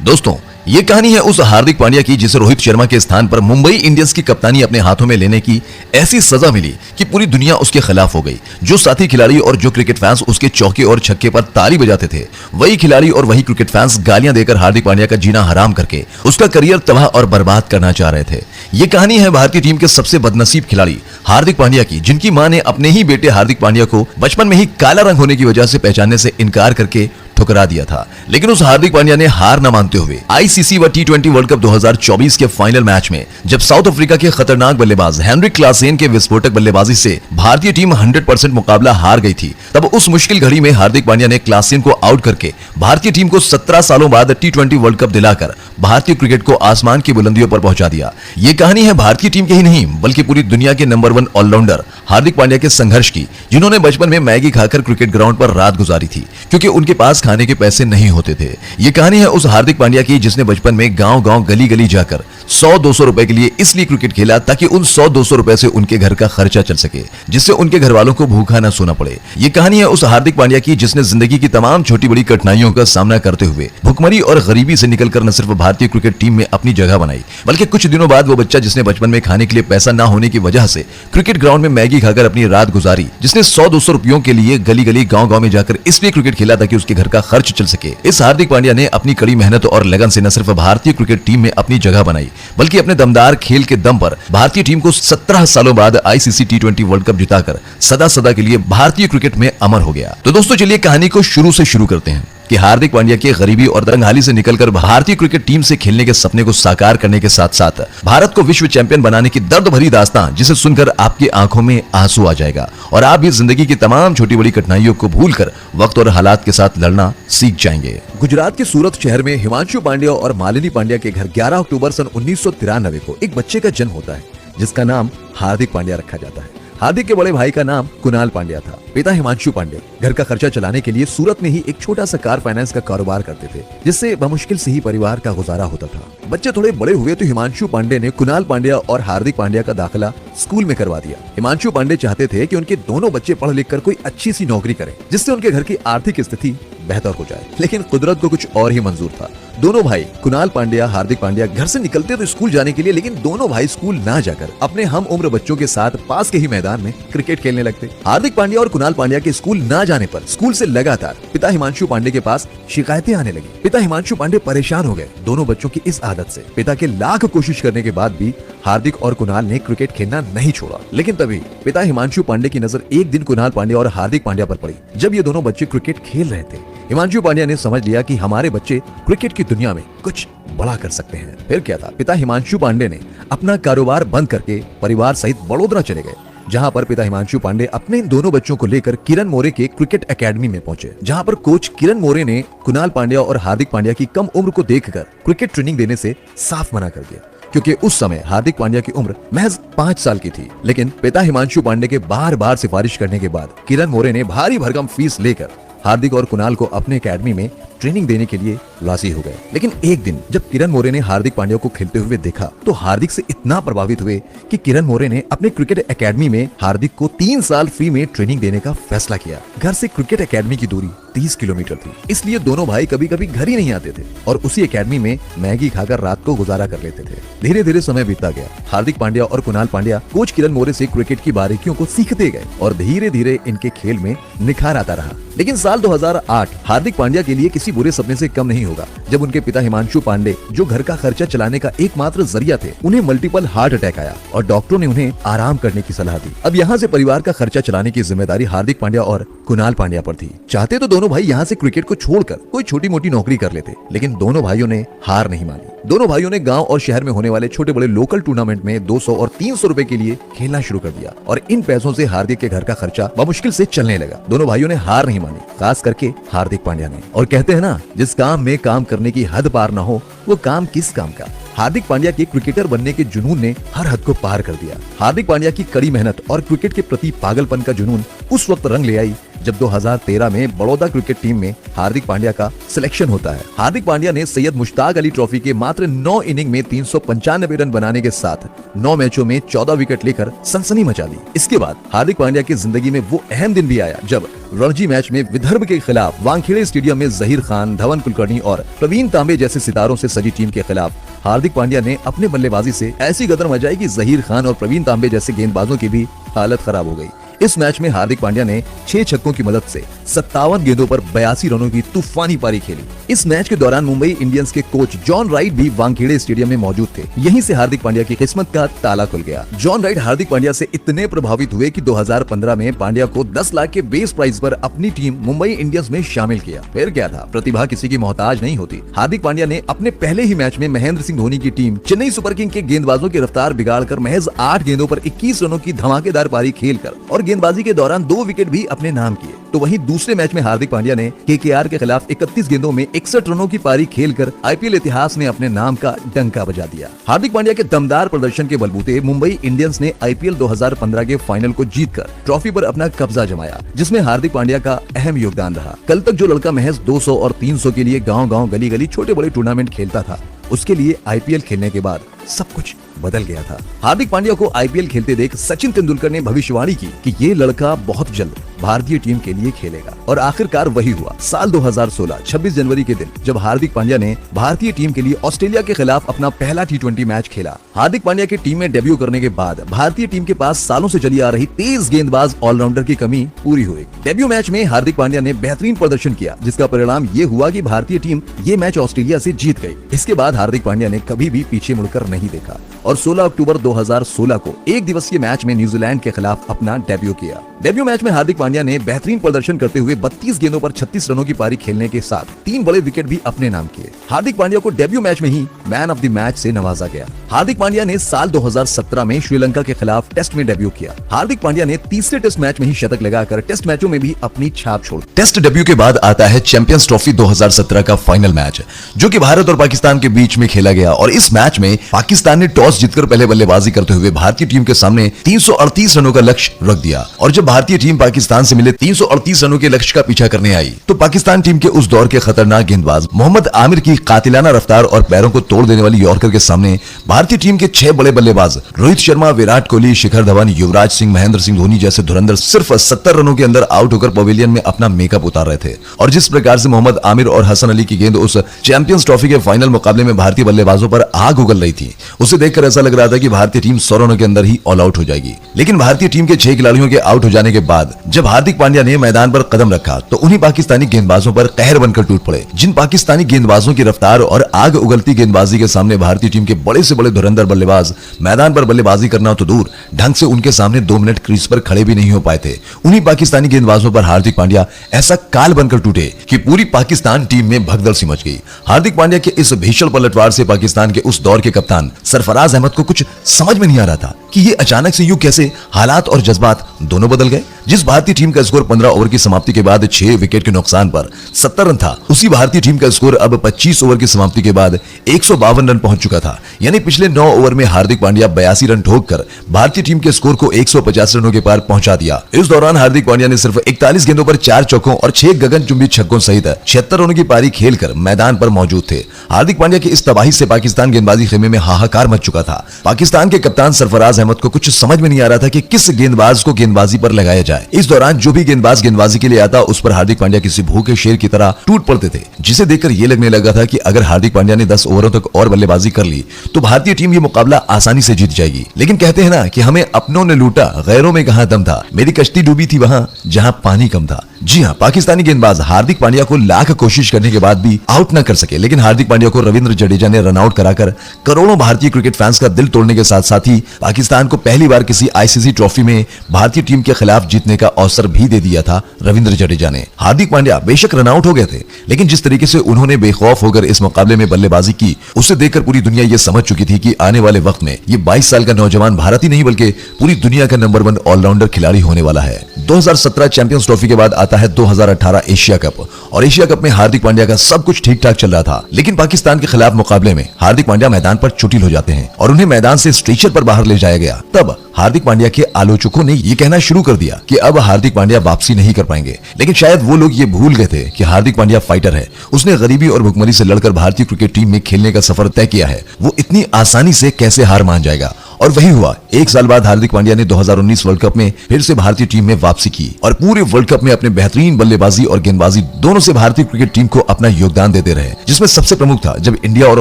दोस्तों, ये कहानी है उस हार्दिक पांड्या की जिसे रोहित शर्मा के स्थान पर मुंबई इंडियंस की कप्तानी अपने हाथों में लेने की ऐसी सजा मिली कि पूरी दुनिया उसके खिलाफ हो गई। जो साथी खिलाड़ी और जो क्रिकेट फैंस उसके चौके और छक्के पर ताली बजाते थे, वही खिलाड़ी और वही क्रिकेट फैंस गालियां देकर हार्दिक पांड्या का जीना हराम करके उसका करियर तबाह और बर्बाद करना चाह रहे थे। ये कहानी है भारतीय टीम के सबसे बदनसीब खिलाड़ी हार्दिक पांड्या की, जिनकी मां ने अपने ही बेटे हार्दिक पांड्या को बचपन में ही काला रंग होने की वजह से पहचानने से इनकार करके ठुकरा दिया था। लेकिन उस हार्दिक पांड्या ने हार न मानते हुए आईसीसी व टी20 वर्ल्ड कप 2024 के फाइनल मैच में जब साउथ अफ्रीका के खतरनाक बल्लेबाज हेनरिक क्लासेन के विस्फोटक बल्लेबाजी से भारतीय टीम 100% मुकाबला हार गई थी, तब उस मुश्किल घड़ी में हार्दिक पांड्या ने क्लासेन को आउट करके भारतीय टीम को 17 सालों बाद टी20 वर्ल्ड कप दिलाकर भारतीय क्रिकेट को आसमान की बुलंदियों पर पहुंचा दिया। ये कहानी है भारतीय टीम के ही नहीं बल्कि पूरी दुनिया के नंबर 1 ऑलराउंडर हार्दिक पांड्या के संघर्ष की, जिन्होंने बचपन में मैगी खाकर क्रिकेट ग्राउंड पर रात गुजारी थी क्योंकि उनके पास खाने के पैसे नहीं होते थे। ये कहानी है उस हार्दिक पांड्या की जिसने बचपन में गांव-गांव गली-गली जाकर 100-200 रुपए के लिए इसलिए क्रिकेट खेला ताकि उन 100-200 रुपए से उनके घर का खर्चा चल सके, जिससे उनके घर वालों को भूखा न सोना पड़े। ये कहानी है उस हार्दिक पांड्या की जिसने जिंदगी की तमाम छोटी बड़ी कठिनाइयों का सामना करते हुए भुखमरी और गरीबी से निकलकर न सिर्फ भारतीय क्रिकेट टीम में अपनी जगह बनाई, बल्कि कुछ दिनों बाद वो बच्चा जिसने बचपन में खाने के लिए पैसा न होने की वजह से क्रिकेट ग्राउंड में मैगी खाकर अपनी रात गुजारी, जिसने 100-200 रुपयों के लिए गली-गली गांव-गांव में जाकर इसलिए क्रिकेट खेला ताकि उसके घर का खर्च चल सके। इस हार्दिक पांड्या ने अपनी कड़ी मेहनत और लगन से न सिर्फ भारतीय क्रिकेट टीम में अपनी जगह बनाई, बल्कि अपने दमदार खेल के दम पर भारतीय टीम को 17 सालों बाद आईसीसी टी20 वर्ल्ड कप जिताकर सदा के लिए भारतीय क्रिकेट में अमर हो गया। तो दोस्तों, चलिए कहानी को शुरू से शुरू करते हैं कि हार्दिक पांड्या के गरीबी और तंगहाली से निकलकर भारतीय क्रिकेट टीम से खेलने के सपने को साकार करने के साथ साथ भारत को विश्व चैंपियन बनाने की दर्द भरी दास्तां, जिसे सुनकर आपकी आंखों में आंसू आ जाएगा और आप भी जिंदगी की तमाम छोटी बड़ी कठिनाइयों को भूलकर वक्त और हालात के साथ लड़ना सीख जाएंगे। गुजरात के सूरत शहर में हिमांशु पांड्या और मालिनी पांड्या के घर 11 अक्टूबर सन 1993 को एक बच्चे का जन्म होता है, जिसका नाम हार्दिक पांड्या रखा जाता है। हार्दिक के बड़े भाई का नाम कुणाल पांड्या था। पिता हिमांशु पांड्या घर का खर्चा चलाने के लिए सूरत में ही एक छोटा सा कार फाइनेंस का कारोबार करते थे, जिससे बमुश्किल से ही परिवार का गुजारा होता था। बच्चे थोड़े बड़े हुए तो हिमांशु पांड्या ने कुणाल पांड्या और हार्दिक पांड्या का दाखिला स्कूल में करवा दिया। हिमांशु पांड्या चाहते थे कि उनके दोनों बच्चे पढ़ लिख कर कोई अच्छी सी नौकरी करें, जिससे उनके घर की आर्थिक स्थिति बेहतर हो जाए, लेकिन कुदरत को कुछ और ही मंजूर था। दोनों भाई कुणाल पांड्या, हार्दिक पांड्या घर से निकलते तो स्कूल जाने के लिए, लेकिन दोनों भाई स्कूल ना जाकर अपने हम उम्र बच्चों के साथ पास के ही मैदान में क्रिकेट खेलने लगते। हार्दिक पांड्या और कुणाल पांड्या के स्कूल ना जाने पर स्कूल से लगातार पिता हिमांशु पांडे के पास शिकायतें आने लगी। पिता हिमांशु पांडे परेशान हो गए दोनों बच्चों की इस आदत से। पिता के लाख कोशिश करने के बाद भी हार्दिक और कुणाल ने क्रिकेट खेलना नहीं छोड़ा, लेकिन तभी पिता हिमांशु पांडे की नजर एक दिन कुणाल पांड्या और हार्दिक पांड्या पर पड़ी, जब ये दोनों बच्चे क्रिकेट खेल रहे थे। हिमांशु पांड्या ने समझ लिया कि हमारे बच्चे क्रिकेट की दुनिया में कुछ बड़ा कर सकते हैं। फिर क्या था, पिता हिमांशु पांडे ने अपना कारोबार बंद करके परिवार सहित बड़ौदा चले गए, जहां पर पिता हिमांशु पांडे अपने इन दोनों बच्चों को लेकर किरण मोरे के क्रिकेट एकेडमी में पहुंचे, जहां पर कोच किरण मोरे ने कुणाल पांड्या और हार्दिक पांड्या की कम उम्र को देखकर क्रिकेट ट्रेनिंग देने से साफ मना कर दिया, क्योंकि उस समय हार्दिक पांड्या की उम्र महज 5 साल की थी। लेकिन पिता हिमांशु पांडे के बार-बार सिफारिश करने के बाद किरण मोरे ने भारी भरकम फीस लेकर हार्दिक और कुणाल को अपने एकेडमी में ट्रेनिंग देने के लिए राजी हो गए। लेकिन एक दिन जब किरण मोरे ने हार्दिक पांड्या को खेलते हुए देखा तो हार्दिक से इतना प्रभावित हुए कि किरण मोरे ने अपने क्रिकेट एकेडमी में हार्दिक को 3 साल फ्री में ट्रेनिंग देने का फैसला किया। घर से क्रिकेट एकेडमी की दूरी 30 किलोमीटर थी, इसलिए दोनों भाई कभी कभी घर ही नहीं आते थे और उसी एकेडमी में मैगी खाकर रात को गुजारा कर लेते थे। धीरे धीरे समय बीतता गया। हार्दिक पांड्या और कुणाल पांड्या कोच किरण मोरे से क्रिकेट की बारीकियों को सीखते गए और धीरे धीरे इनके खेल में निखार आता रहा। लेकिन साल 2008 हार्दिक पांड्या के लिए किसी बुरे सपने से कम नहीं होगा, जब उनके पिता हिमांशु पांडे, जो घर का खर्चा चलाने का एकमात्र जरिया थे, उन्हें मल्टीपल हार्ट अटैक आया और डॉक्टरों ने उन्हें आराम करने की सलाह दी। अब यहाँ से परिवार का खर्चा चलाने की जिम्मेदारी हार्दिक पांड्या और कुणाल पांड्या पर थी। चाहते तो दोनों भाई यहाँ से क्रिकेट को छोड़कर कोई छोटी मोटी नौकरी कर लेते, लेकिन दोनों भाइयों ने हार नहीं मानी। दोनों भाइयों ने गांव और शहर में होने वाले छोटे बड़े लोकल टूर्नामेंट में 200 और 300 रुपए के लिए खेलना शुरू कर दिया और इन पैसों से हार्दिक के घर का खर्चा बमुश्किल से चलने लगा। दोनों भाइयों ने हार नहीं मानी, खास करके हार्दिक पांड्या ने। और कहते हैं ना, जिस काम में काम करने की हद पार ना हो वो काम किस काम का। हार्दिक पांड्या के क्रिकेटर बनने के जुनून ने हर हद को पार कर दिया। हार्दिक पांड्या की कड़ी मेहनत और क्रिकेट के प्रति पागलपन का जुनून उस वक्त रंग ले आई जब 2013 में बड़ौदा क्रिकेट टीम में हार्दिक पांड्या का सिलेक्शन होता है। हार्दिक पांड्या ने सैयद मुश्ताक अली ट्रॉफी के मात्र 9 इनिंग में 395 रन बनाने के साथ 9 मैचों में 14 विकेट लेकर सनसनी मचा दी। इसके बाद हार्दिक पांड्या की जिंदगी में वो अहम दिन भी आया जब रणजी मैच में विदर्भ के खिलाफ वानखेड़े स्टेडियम में जहीर खान, धवन कुलकर्णी और प्रवीण तांबे जैसे सितारों से सजी टीम के खिलाफ हार्दिक पांड्या ने अपने बल्लेबाजी से ऐसी गदर मचाई कि जहीर खान और प्रवीण तांबे जैसे गेंदबाजों की भी हालत खराब हो गई। इस मैच में हार्दिक पांड्या ने 6 छक्कों की मदद से 57 गेंदों पर 82 रनों की तूफानी पारी खेली। इस मैच के दौरान मुंबई इंडियंस के कोच जॉन राइट भी वानखेड़े स्टेडियम में मौजूद थे। यहीं से हार्दिक पांड्या की किस्मत का ताला खुल गया। जॉन राइट हार्दिक पांड्या से इतने प्रभावित हुए कि 2015 में पांड्या को 10 लाख के बेस प्राइस पर अपनी टीम मुंबई इंडियंस में शामिल किया। फिर क्या था, प्रतिभा किसी की मोहताज नहीं होती। हार्दिक पांड्या ने अपने पहले ही मैच में महेंद्र सिंह धोनी की टीम चेन्नई सुपर किंग के गेंदबाजों की रफ्तार बिगाड़कर महज 8 गेंदों पर 21 रनों की धमाकेदार पारी खेलकर और गेंदबाजी के दौरान 2 विकेट भी अपने नाम किए। तो वहीं दूसरे मैच में हार्दिक पांड्या ने केकेआर के खिलाफ 31 गेंदों में 61 रनों की पारी खेलकर आईपीएल इतिहास में अपने नाम का डंका बजा दिया। हार्दिक पांड्या के दमदार प्रदर्शन के बलबूते मुंबई इंडियंस ने आईपीएल 2015 के फाइनल को जीतकर ट्रॉफी पर अपना कब्जा जमाया, जिसमें हार्दिक पांड्या का अहम योगदान रहा। कल तक जो लड़का महज 200 और 300 के लिए गाँव-गाँव, गली-गली, छोटे-बड़े टूर्नामेंट खेलता था, उसके लिए आईपीएल खेलने के बाद सब कुछ बदल गया था। हार्दिक पांड्या को आईपीएल खेलते देख सचिन तेंदुलकर ने भविष्यवाणी की कि ये लड़का बहुत जल्द भारतीय टीम के लिए खेलेगा और आखिरकार वही हुआ। साल 2016 26 जनवरी के दिन जब हार्दिक पांड्या ने भारतीय टीम के लिए ऑस्ट्रेलिया के खिलाफ अपना पहला T20 मैच खेला। हार्दिक पांड्या की टीम में डेब्यू करने के बाद भारतीय टीम के पास सालों से चली आ रही तेज गेंदबाज ऑलराउंडर की कमी पूरी हुई। डेब्यू मैच में हार्दिक पांड्या ने बेहतरीन प्रदर्शन किया, जिसका परिणाम ये हुआ कि भारतीय टीम ये मैच ऑस्ट्रेलिया से जीत गई। इसके बाद हार्दिक पांड्या ने कभी भी पीछे मुड़कर नहीं देखा और 16 अक्टूबर 2016 को एक दिवसीय मैच में न्यूजीलैंड के खिलाफ अपना डेब्यू किया। डेब्यू मैच में हार्दिक पांड्या ने बेहतरीन प्रदर्शन करते हुए 32 गेंदों पर 36 रनों की पारी खेलने के साथ 3 बड़े विकेट भी अपने नाम किए। हार्दिक पांड्या को डेब्यू मैच में ही मैन ऑफ द मैच से नवाजा गया। हार्दिक पांड्या ने साल 2017 में श्रीलंका के खिलाफ टेस्ट में डेब्यू किया। हार्दिक पांड्या ने तीसरे टेस्ट मैच में ही शतक लगाकर टेस्ट मैचों में भी अपनी छाप छोड़ी। टेस्ट डेब्यू के बाद आता है चैंपियंस ट्रॉफी 2017 का फाइनल मैच, जो कि भारत और पाकिस्तान के बीच में खेला गया और इस मैच में पाकिस्तान ने टॉस जीतकर पहले बल्लेबाजी करते हुए भारतीय टीम के सामने 338 रनों का लक्ष्य रख दिया। और जब भारतीय टीम पाकिस्तान से मिले 338 रनों के लक्ष्य का पीछा करने आई तो पाकिस्तान टीम के उस दौर के खतरनाक गेंदबाज मोहम्मद आमिर की कातिलाना रफ्तार और पैरों को तोड़ देने वाली यॉर्कर के सामने भारतीय टीम के 6 बड़े बल्लेबाज रोहित शर्मा, विराट कोहली, शिखर धवन, युवराज सिंह, महेंद्र सिंह धोनी जैसे धुरंधर सिर्फ 70 रनों के अंदर आउट होकर पवेलियन में अपना मेकअप उतार रहे थे। और जिस प्रकार से मोहम्मद आमिर और हसन अली की गेंद उस चैंपियंस ट्रॉफी के फाइनल मुकाबले में भारतीय बल्लेबाजों पर आग उगल रही थी, उसे देखकर ऐसा लग रहा था कि भारतीय टीम 100 रनों के अंदर ही ऑल आउट हो जाएगी। लेकिन भारतीय टीम के 6 खिलाड़ियों के आउट हो जाने के बाद जब हार्दिक पांड्या ने मैदान पर कदम रखा तो उन्हीं पाकिस्तानी गेंदबाजों पर कहर बनकर टूट पड़े। जिन पाकिस्तानी गेंदबाजों की रफ्तार और आग उगलती गेंदबाजी के सामने भारतीय टीम के बड़े से बड़े धुरंधर बल्लेबाज मैदान पर बल्लेबाजी करना तो दूर, ढंग से उनके सामने 2 मिनट क्रीज पर खड़े भी नहीं हो पाए थे। उन्हीं पाकिस्तानी गेंदबाजों पर हार्दिक पांड्या ऐसा काल बनकर टूटे कि पूरी पाकिस्तान टीम में भगदड़ सी मच गई। हार्दिक पांड्या के इस भीषण पलटवार से पाकिस्तान के उस दौर के कप्तान सरफराज अहमद को कुछ समझ में नहीं आ रहा था कि ये अचानक से यूं कैसे हालात और जज्बात दोनों बदल गए। जिस भारतीय टीम का स्कोर 15 ओवर की समाप्ति के बाद 6 विकेट के नुकसान पर 70 रन था, उसी भारतीय टीम का स्कोर अब 25 ओवर की समाप्ति के बाद 152 रन पहुंच चुका था। यानी पिछले 9 ओवर में हार्दिक पांड्या 82 रन ठोककर भारतीय टीम के स्कोर को 150 रनों के पार पहुंचा दिया। इस दौरान हार्दिक पांड्या ने सिर्फ 41 गेंदों पर 4 चौकों और 6 गगनचुंबी छक्कों सहित 76 रनों की पारी खेलकर मैदान पर मौजूद थे। हार्दिक पांड्या की इस तबाही से पाकिस्तान गेंदबाजी खेमे में हाहाकार मच चुका था। पाकिस्तान के कप्तान सरफराज अहमद को कुछ समझ में नहीं आ रहा था कि किस गेंदबाज को गेंदबाजी पर लगाया जाए। इस दौरान जो भी गेंदबाज गेंदबाजी के लिए आता उस पर हार्दिक पांड्या किसी भूखे शेर की तरह टूट पड़ते थे, जिसे देखकर यह लगने लगा था कि अगर हार्दिक पांड्या ने 10 ओवरों तक और बल्लेबाजी कर ली तो भारतीय टीम ये मुकाबला आसानी से जीत जाएगी। लेकिन कहते हैं ना कि हमें अपनों ने लूटा, गैरों में कहां दम था, मेरी कश्ती डूबी थी वहां जहां पानी कम था। जी हां, पाकिस्तानी गेंदबाज हार्दिक पांड्या को लाख कोशिश करने के बाद भी आउट न कर सके। लेकिन हार्दिक पांड्या को रविंद्र जडेजा ने रन आउट कराकर करोड़ों भारतीय क्रिकेट फैंस का दिल तोड़ने के साथ साथ ही पाकिस्तान को पहली बार किसी आईसीसी ट्रॉफी में भारतीय टीम के खिलाफ जीतने का अवसर भी दे दिया था रविंद्र जडेजा ने। हार्दिक पांड्या बेशक रन आउट हो गए थे, लेकिन जिस तरीके से उन्होंने बेखौफ होकर इस मुकाबले में बल्लेबाजी की, उसे देखकर पूरी दुनिया यह समझ चुकी थी कि आने वाले वक्त में ये 22 साल का नौजवान भारत ही नहीं बल्कि पूरी दुनिया का नंबर 1 ऑलराउंडर खिलाड़ी होने वाला है। 2017 चैंपियंस ट्रॉफी के बाद आता है 2018 एशिया कप, और एशिया कप में हार्दिक पांड्या का सब कुछ ठीक ठाक चल रहा था, लेकिन पाकिस्तान के खिलाफ मुकाबले में हार्दिक पांड्या मैदान पर चोटिल हो जाते हैं और उन्हें मैदान से स्ट्रेचर पर बाहर ले जाया गया। तब हार्दिक पांड्या के आलोचकों ने ये कहना शुरू कर दिया कि अब हार्दिक पांड्या वापसी नहीं कर पाएंगे, लेकिन शायद वो लोग ये भूल गए थे कि हार्दिक पांड्या फाइटर है। उसने गरीबी और भुखमरी से लड़कर भारतीय क्रिकेट टीम में खेलने का सफर तय किया है। वो इतनी आसानी से कैसे हार मान जाएगा? और वही हुआ। एक साल बाद हार्दिक पांड्या ने 2019 वर्ल्ड कप में फिर से भारतीय टीम में वापसी की और पूरे वर्ल्ड कप में अपने बेहतरीन बल्लेबाजी और गेंदबाजी दोनों से भारतीय क्रिकेट टीम को अपना योगदान देते रहे, जिसमें सबसे प्रमुख था जब इंडिया और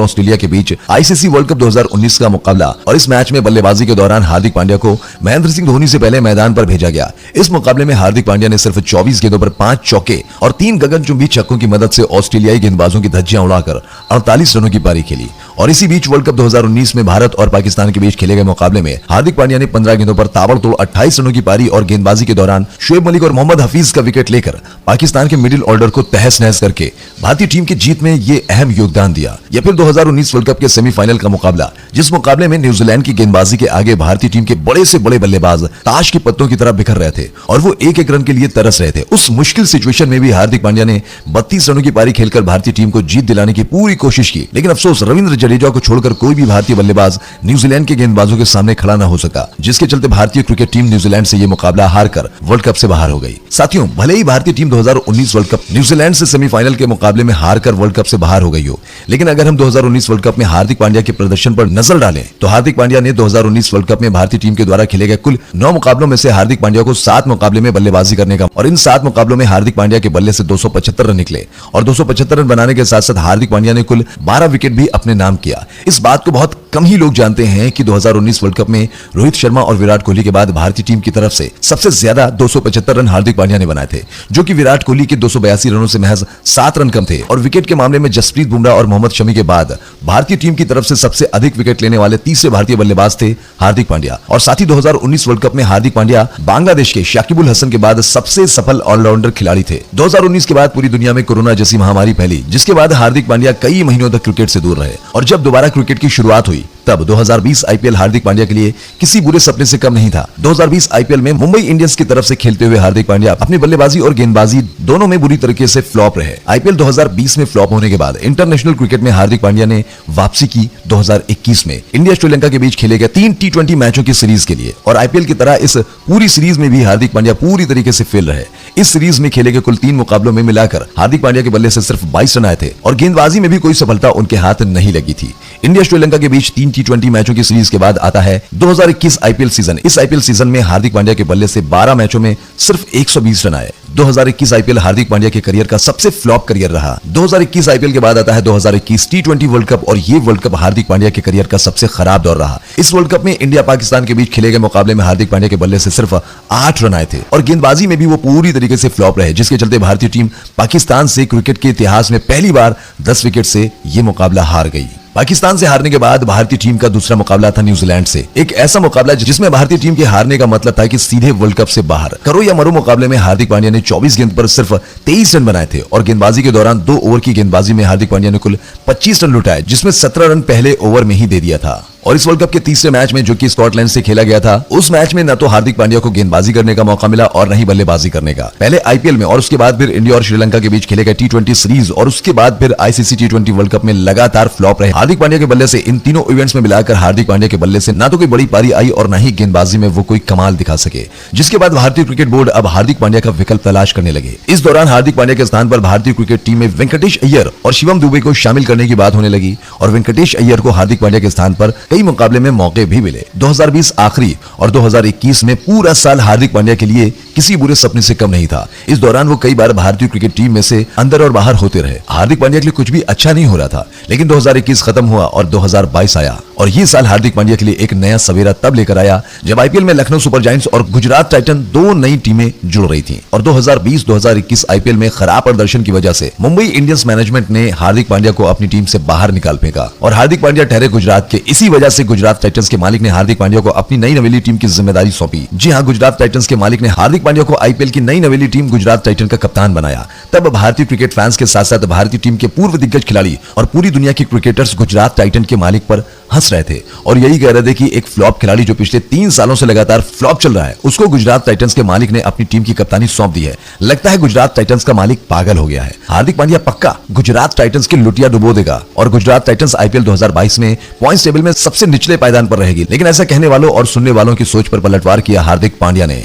ऑस्ट्रेलिया के बीच आईसीसी वर्ल्ड कप 2019 का मुकाबला, और इस मैच में बल्लेबाजी के दौरान हार्दिक पांड्या को महेंद्र सिंह धोनी से पहले मैदान पर भेजा गया। इस मुकाबले में हार्दिक पांड्या ने सिर्फ 24 गेंदों पर 5 चौके और 3 गगनचुंबी छक्कों की मदद से ऑस्ट्रेलियाई गेंदबाजों की धज्जियां उड़ाकर 48 रनों की पारी खेली। और इसी बीच वर्ल्ड कप 2019 में भारत और पाकिस्तान के बीच खेले गए मुकाबले में हार्दिक पांड्या ने 15 गेंदों पर ताबड़तोड़ 28 रनों की पारी और गेंदबाजी के दौरान शोएब मलिक और मोहम्मद हफीज का विकेट लेकर पाकिस्तान के मिडिल ऑर्डर को तहस नहस करके भारतीय टीम की जीत में ये अहम योगदान दिया। या फिर 2019 वर्ल्ड कप के सेमीफाइनल का मुकाबला, जिस मुकाबले में न्यूजीलैंड की गेंदबाजी के आगे भारतीय टीम के बड़े से बड़े बल्लेबाज ताश के पत्तों की तरह बिखर रहे थे और वो एक एक रन के लिए तरस रहे थे। उस मुश्किल सिचुएशन में भी हार्दिक पांड्या ने 32 रनों की पारी खेलकर भारतीय टीम को जीत दिलाने की पूरी कोशिश की, लेकिन अफसोस रविंद्र जडेजा को छोड़कर कोई भी भारतीय बल्लेबाज न्यूजीलैंड के गेंदबाजों के सामने खड़ा न हो सका, जिसके चलते भारतीय क्रिकेट टीम न्यूजीलैंड से ये मुकाबला हारकर वर्ल्ड कप से बाहर हो गई। साथियों, भले ही भारतीय टीम 2019 वर्ल्ड कप न्यूजीलैंड से सेमीफाइनल के मुकाबले में हारकर वर्ल्ड कप से बाहर हो गई हो, लेकिन अगर हम 2019 वर्ल्ड कप में हार्दिक पांड्या के प्रदर्शन पर नजर डालें तो हार्दिक पांड्या ने 2019 वर्ल्ड कप में भारतीय टीम के द्वारा खेले गए कुल 9 मुकाबलों में से हार्दिक पांड्या को 7 मुकाबले में बल्लेबाजी करने का, और इन 7 मुकाबलों में हार्दिक पांड्या के बल्ले से 275 रन निकले और 275 रन बनाने के साथ साथ हार्दिक पांड्या ने कुल 12 विकेट भी अपने नाम किया। इस बात को बहुत कम ही लोग जानते हैं कि 2019 वर्ल्ड कप में रोहित शर्मा और विराट कोहली के बाद भारतीय टीम की तरफ से सबसे ज्यादा 275 रन हार्दिक पांड्या ने बनाए थे, जो कि विराट कोहली के 282 रनों से महज 7 रन कम थे। और विकेट के मामले में जसप्रीत बुमराह और मोहम्मद शमी के बाद भारतीय टीम की तरफ से सबसे अधिक विकेट लेने वाले तीसरे भारतीय बल्लेबाज थे हार्दिक पांड्या। और साथ ही 2019 वर्ल्ड कप में हार्दिक पांड्या बांग्लादेश के शाकिबुल हसन के बाद सबसे सफल ऑलराउंडर खिलाड़ी थे। 2019 के बाद पूरी दुनिया में कोरोना जैसी महामारी फैली, जिसके बाद हार्दिक पांड्या कई महीनों तक क्रिकेट से दूर रहे, और जब दोबारा क्रिकेट की शुरुआत हुई तब 2020 आईपीएल हार्दिक पांड्या के लिए किसी बुरे सपने से कम नहीं था। 2020 आईपीएल में मुंबई इंडियंस की तरफ से खेलते हुए हार्दिक पांड्या अपनी बल्लेबाजी और गेंदबाजी दोनों में बुरी तरीके से फ्लॉप रहे। आईपीएल 2020 में फ्लॉप होने के बाद इंटरनेशनल क्रिकेट में हार्दिक पांड्या ने वापसी की 2021 में इंडिया श्रीलंका के बीच खेले गए 3 T20 मैचों की सीरीज के लिए, और आईपीएल की तरह इस पूरी सीरीज में भी हार्दिक पांड्या पूरी तरीके से फेल रहे। इस सीरीज में खेले गए कुल 3 मुकाबलों में मिलाकर हार्दिक पांड्या के बल्ले से सिर्फ 22 रन आए थे और गेंदबाजी में भी कोई सफलता उनके हाथ नहीं लगी थी। इंडिया श्रीलंका के बीच 3 T20 मैचों की सीरीज के बाद आता है 2021 आईपीएल सीजन। इस आईपीएल सीजन में हार्दिक पांड्या के बल्ले से 12 मैचों में सिर्फ 120 रन आए। 2021 आईपीएल हार्दिक पांड्या के करियर का सबसे फ्लॉप करियर रहा। 2021 आईपीएल के बाद आता है 2021 T20 वर्ल्ड कप, और ये वर्ल्ड कप हार्दिक पांड्या के करियर का सबसे खराब दौर रहा। इस वर्ल्ड कप में इंडिया पाकिस्तान के बीच खेले गए मुकाबले में हार्दिक पांड्या के बल्ले से सिर्फ 8 रन आए थे और गेंदबाजी में भी वो पूरी तरीके से फ्लॉप रहे, जिसके चलते भारतीय टीम पाकिस्तान से क्रिकेट के इतिहास में पहली बार 10 विकेट से ये मुकाबला हार गई। पाकिस्तान से हारने के बाद भारतीय टीम का दूसरा मुकाबला था न्यूजीलैंड से। एक ऐसा मुकाबला जिसमें भारतीय टीम के हारने का मतलब था कि सीधे वर्ल्ड कप से बाहर। करो या मरो मुकाबले में हार्दिक पांड्या ने 24 गेंद पर सिर्फ 23 रन बनाए थे और गेंदबाजी के दौरान 2 ओवर की गेंदबाजी में हार्दिक पांड्या ने कुल 25 रन लुटाए, जिसमें 17 रन पहले ओवर में ही दे दिया था। और इस वर्ल्ड कप के तीसरे मैच में, जो कि स्कॉटलैंड से खेला गया था, उस मैच में न तो हार्दिक पांड्या को गेंदबाजी करने का मौका मिला और न ही बल्लेबाजी करने का। पहले आईपीएल में और उसके बाद फिर इंडिया और श्रीलंका के बीच खेले गए T20 सीरीज और उसके बाद फिर आईसीसी T20 वर्ल्ड कप में लगातार फ्लॉप रहे हार्दिक पांड्या के बल्ले से। इन तीनों इवेंट्स में मिलाकर हार्दिक पांड्या के बल्ले से ना तो कोई बड़ी पारी आई और न ही गेंदबाजी में वो कोई कमाल दिखा सके, जिसके बाद भारतीय क्रिकेट बोर्ड अब हार्दिक पांड्या का विकल्प तलाश करने लगे। इस दौरान हार्दिक पांड्या के स्थान पर भारतीय क्रिकेट टीम में वेंकटेश अय्यर और शिवम दुबे को शामिल करने की बात होने लगी और वेंकटेश अय्यर को हार्दिक पांड्या के स्थान पर कई मुकाबले में मौके भी मिले। 2020 आखिरी और 2021 में पूरा साल हार्दिक पांड्या के लिए किसी बुरे सपने से कम नहीं था। इस दौरान वो कई बार भारतीय क्रिकेट टीम में से अंदर और बाहर होते रहे। हार्दिक पांड्या के लिए कुछ भी अच्छा नहीं हो रहा था, लेकिन 2021 खत्म हुआ और 2022 आया और ये साल हार्दिक पांड्या के लिए एक नया सवेरा तब लेकर आया जब आईपीएल में लखनऊ सुपर जायंट्स और गुजरात टाइटन 2 नई टीमें जुड़ रही थी। और 2020-2021 आईपीएल में खराब प्रदर्शन की वजह से मुंबई इंडियंस मैनेजमेंट ने हार्दिक पांड्या को अपनी टीम से बाहर निकाल फेंका और हार्दिक पांड्या ठहरे गुजरात के। इसी वजह से गुजरात टाइटंस के मालिक ने हार्दिक पांड्या को अपनी नई नवेली टीम की जिम्मेदारी सौंपी। जी हां, गुजरात टाइटंस के मालिक ने हार्दिक पांड्या को आईपीएल की नई नवेली टीम गुजरात टाइटन का कप्तान बनाया। तब भारतीय क्रिकेट फैंस के साथ साथ भारतीय टीम के पूर्व दिग्गज खिलाड़ी और पूरी दुनिया के क्रिकेटर्स गुजरात टाइटन के मालिक पर हंस रहे थे और यही कह रहे थे कि एक फ्लॉप खिलाड़ी जो पिछले 3 सालों से लगातार फ्लॉप चल रहा है, उसको गुजरात टाइटंस के मालिक ने अपनी टीम की कप्तानी सौंप दी है। लगता है गुजरात टाइटंस का मालिक पागल हो गया है। हार्दिक पांड्या पक्का गुजरात टाइटंस की लुटिया डुबो देगा और गुजरात टाइटंस आईपीएल 2022 में पॉइंट्स टेबल में सबसे निचले पायदान पर रहेगी। लेकिन ऐसा कहने वालों और सुनने वालों की सोच पर पलटवार किया हार्दिक पांड्या ने।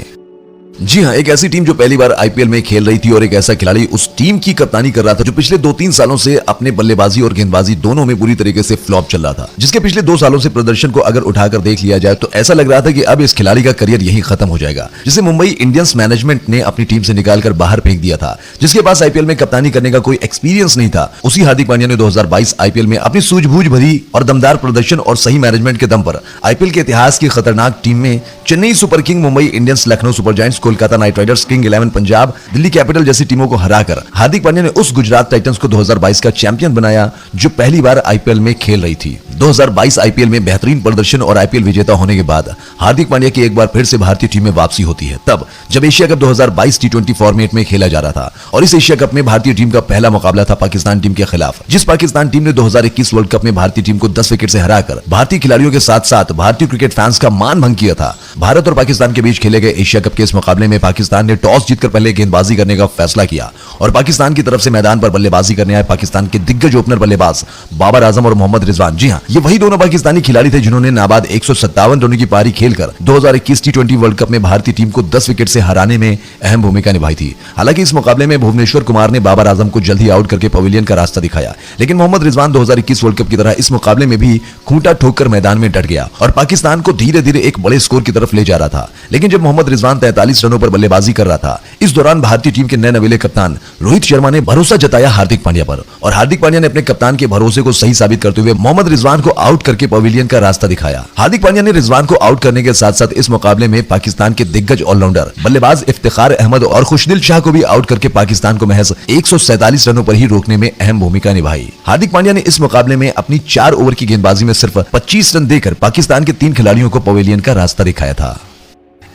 जी हां, एक ऐसी टीम जो पहली बार आईपीएल में खेल रही थी और एक ऐसा खिलाड़ी उस टीम की कप्तानी कर रहा था जो पिछले 2-3 सालों से अपने बल्लेबाजी और गेंदबाजी दोनों में बुरी तरीके से फ्लॉप चल रहा था, जिसके पिछले 2 सालों से प्रदर्शन को अगर उठाकर देख लिया जाए तो ऐसा लग रहा था कि अब इस खिलाड़ी का करियर यहीं खत्म हो जाएगा, जिसे मुंबई इंडियंस मैनेजमेंट ने अपनी टीम से निकालकर बाहर फेंक दिया था, जिसके पास आईपीएल में कप्तानी करने का कोई एक्सपीरियंस नहीं था। उसी हार्दिक पांड्या ने 2022 आईपीएल में अपनी सूझबूझ भरी और दमदार प्रदर्शन और सही मैनेजमेंट के दम पर आईपीएल के इतिहास की खतरनाक टीम में Chennai super king, Mumbai Indians, Lucknow super giants, Kolkata night Riders, king 11 Punjab, Delhi capital जैसी टीमों को हराकर हार्दिक पांड्या ने उस गुजरात टाइटंस को 2022 का चैंपियन बनाया जो पहली बार आईपीएल में खेल रही थी। 2022 आईपीएल में बेहतरीन प्रदर्शन और आईपीएल विजेता होने के बाद हार्दिक पांड्या की एक बार फिर से भारतीय टीम में वापसी होती है, तब जब एशिया कप 2022 टी20 फॉर्मेट में खेला जा रहा था और इस एशिया कप में भारतीय टीम का पहला मुकाबला था पाकिस्तान टीम के खिलाफ, जिस पाकिस्तान टीम ने 2021 वर्ल्ड कप में भारतीय टीम को 10 विकेट से हराकर भारतीय खिलाड़ियों के साथ साथ भारतीय क्रिकेट फैंस का मान भंग किया था। भारत और पाकिस्तान के बीच खेले गए एशिया कप के इस मुकाबले में पाकिस्तान ने टॉस जीतकर पहले गेंदबाजी करने का फैसला किया और पाकिस्तान की तरफ से मैदान पर बल्लेबाजी करने आए पाकिस्तान के दिग्गज ओपनर बल्लेबाज बाबर आजम और मोहम्मद रिजवान। जी हां, ये वही दोनों पाकिस्तानी खिलाड़ी थे जिन्होंने नाबाद 157 रनों की पारी खेलकर 2021 टी20 वर्ल्ड कप में भारतीय टीम को 10 विकेट से हराने में अहम भूमिका निभाई थी। हालांकि इस मुकाबले में भुवनेश्वर कुमार ने बाबर आजम को जल्द ही आउट करके पवेलियन का रास्ता दिखाया, लेकिन मोहम्मद रिजवान 2021 वर्ल्ड कप की तरह इस मुकाबले में भी खूंटा ठोककर मैदान में डट गया और पाकिस्तान को धीरे धीरे एक बड़े स्कोर की तरफ ले जा रहा था। लेकिन जब मोहम्मद रिजवान 43 रनों पर बल्लेबाजी कर रहा था, इस दौरान भारतीय टीम के नए नवेले कप्तान रोहित शर्मा ने भरोसा जताया हार्दिक पांड्या पर और हार्दिक पांड्या ने अपने कप्तान के भरोसे को सही साबित करते हुए मोहम्मद रिजवान को आउट करके पवेलियन का रास्ता दिखाया। हार्दिक पांड्या ने रिजवान को आउट करने के साथ साथ इस मुकाबले में पाकिस्तान के दिग्गज ऑलराउंडर बल्लेबाज इफ्तिखार अहमद और खुशदिल शाह को भी आउट करके पाकिस्तान को महज 147 रनों पर ही रोकने में अहम भूमिका निभाई। हार्दिक पांड्या ने इस मुकाबले में अपनी 4 ओवर की गेंदबाजी में सिर्फ 25 रन देकर पाकिस्तान के 3 खिलाड़ियों को पवेलियन का रास्ता दिखाया था।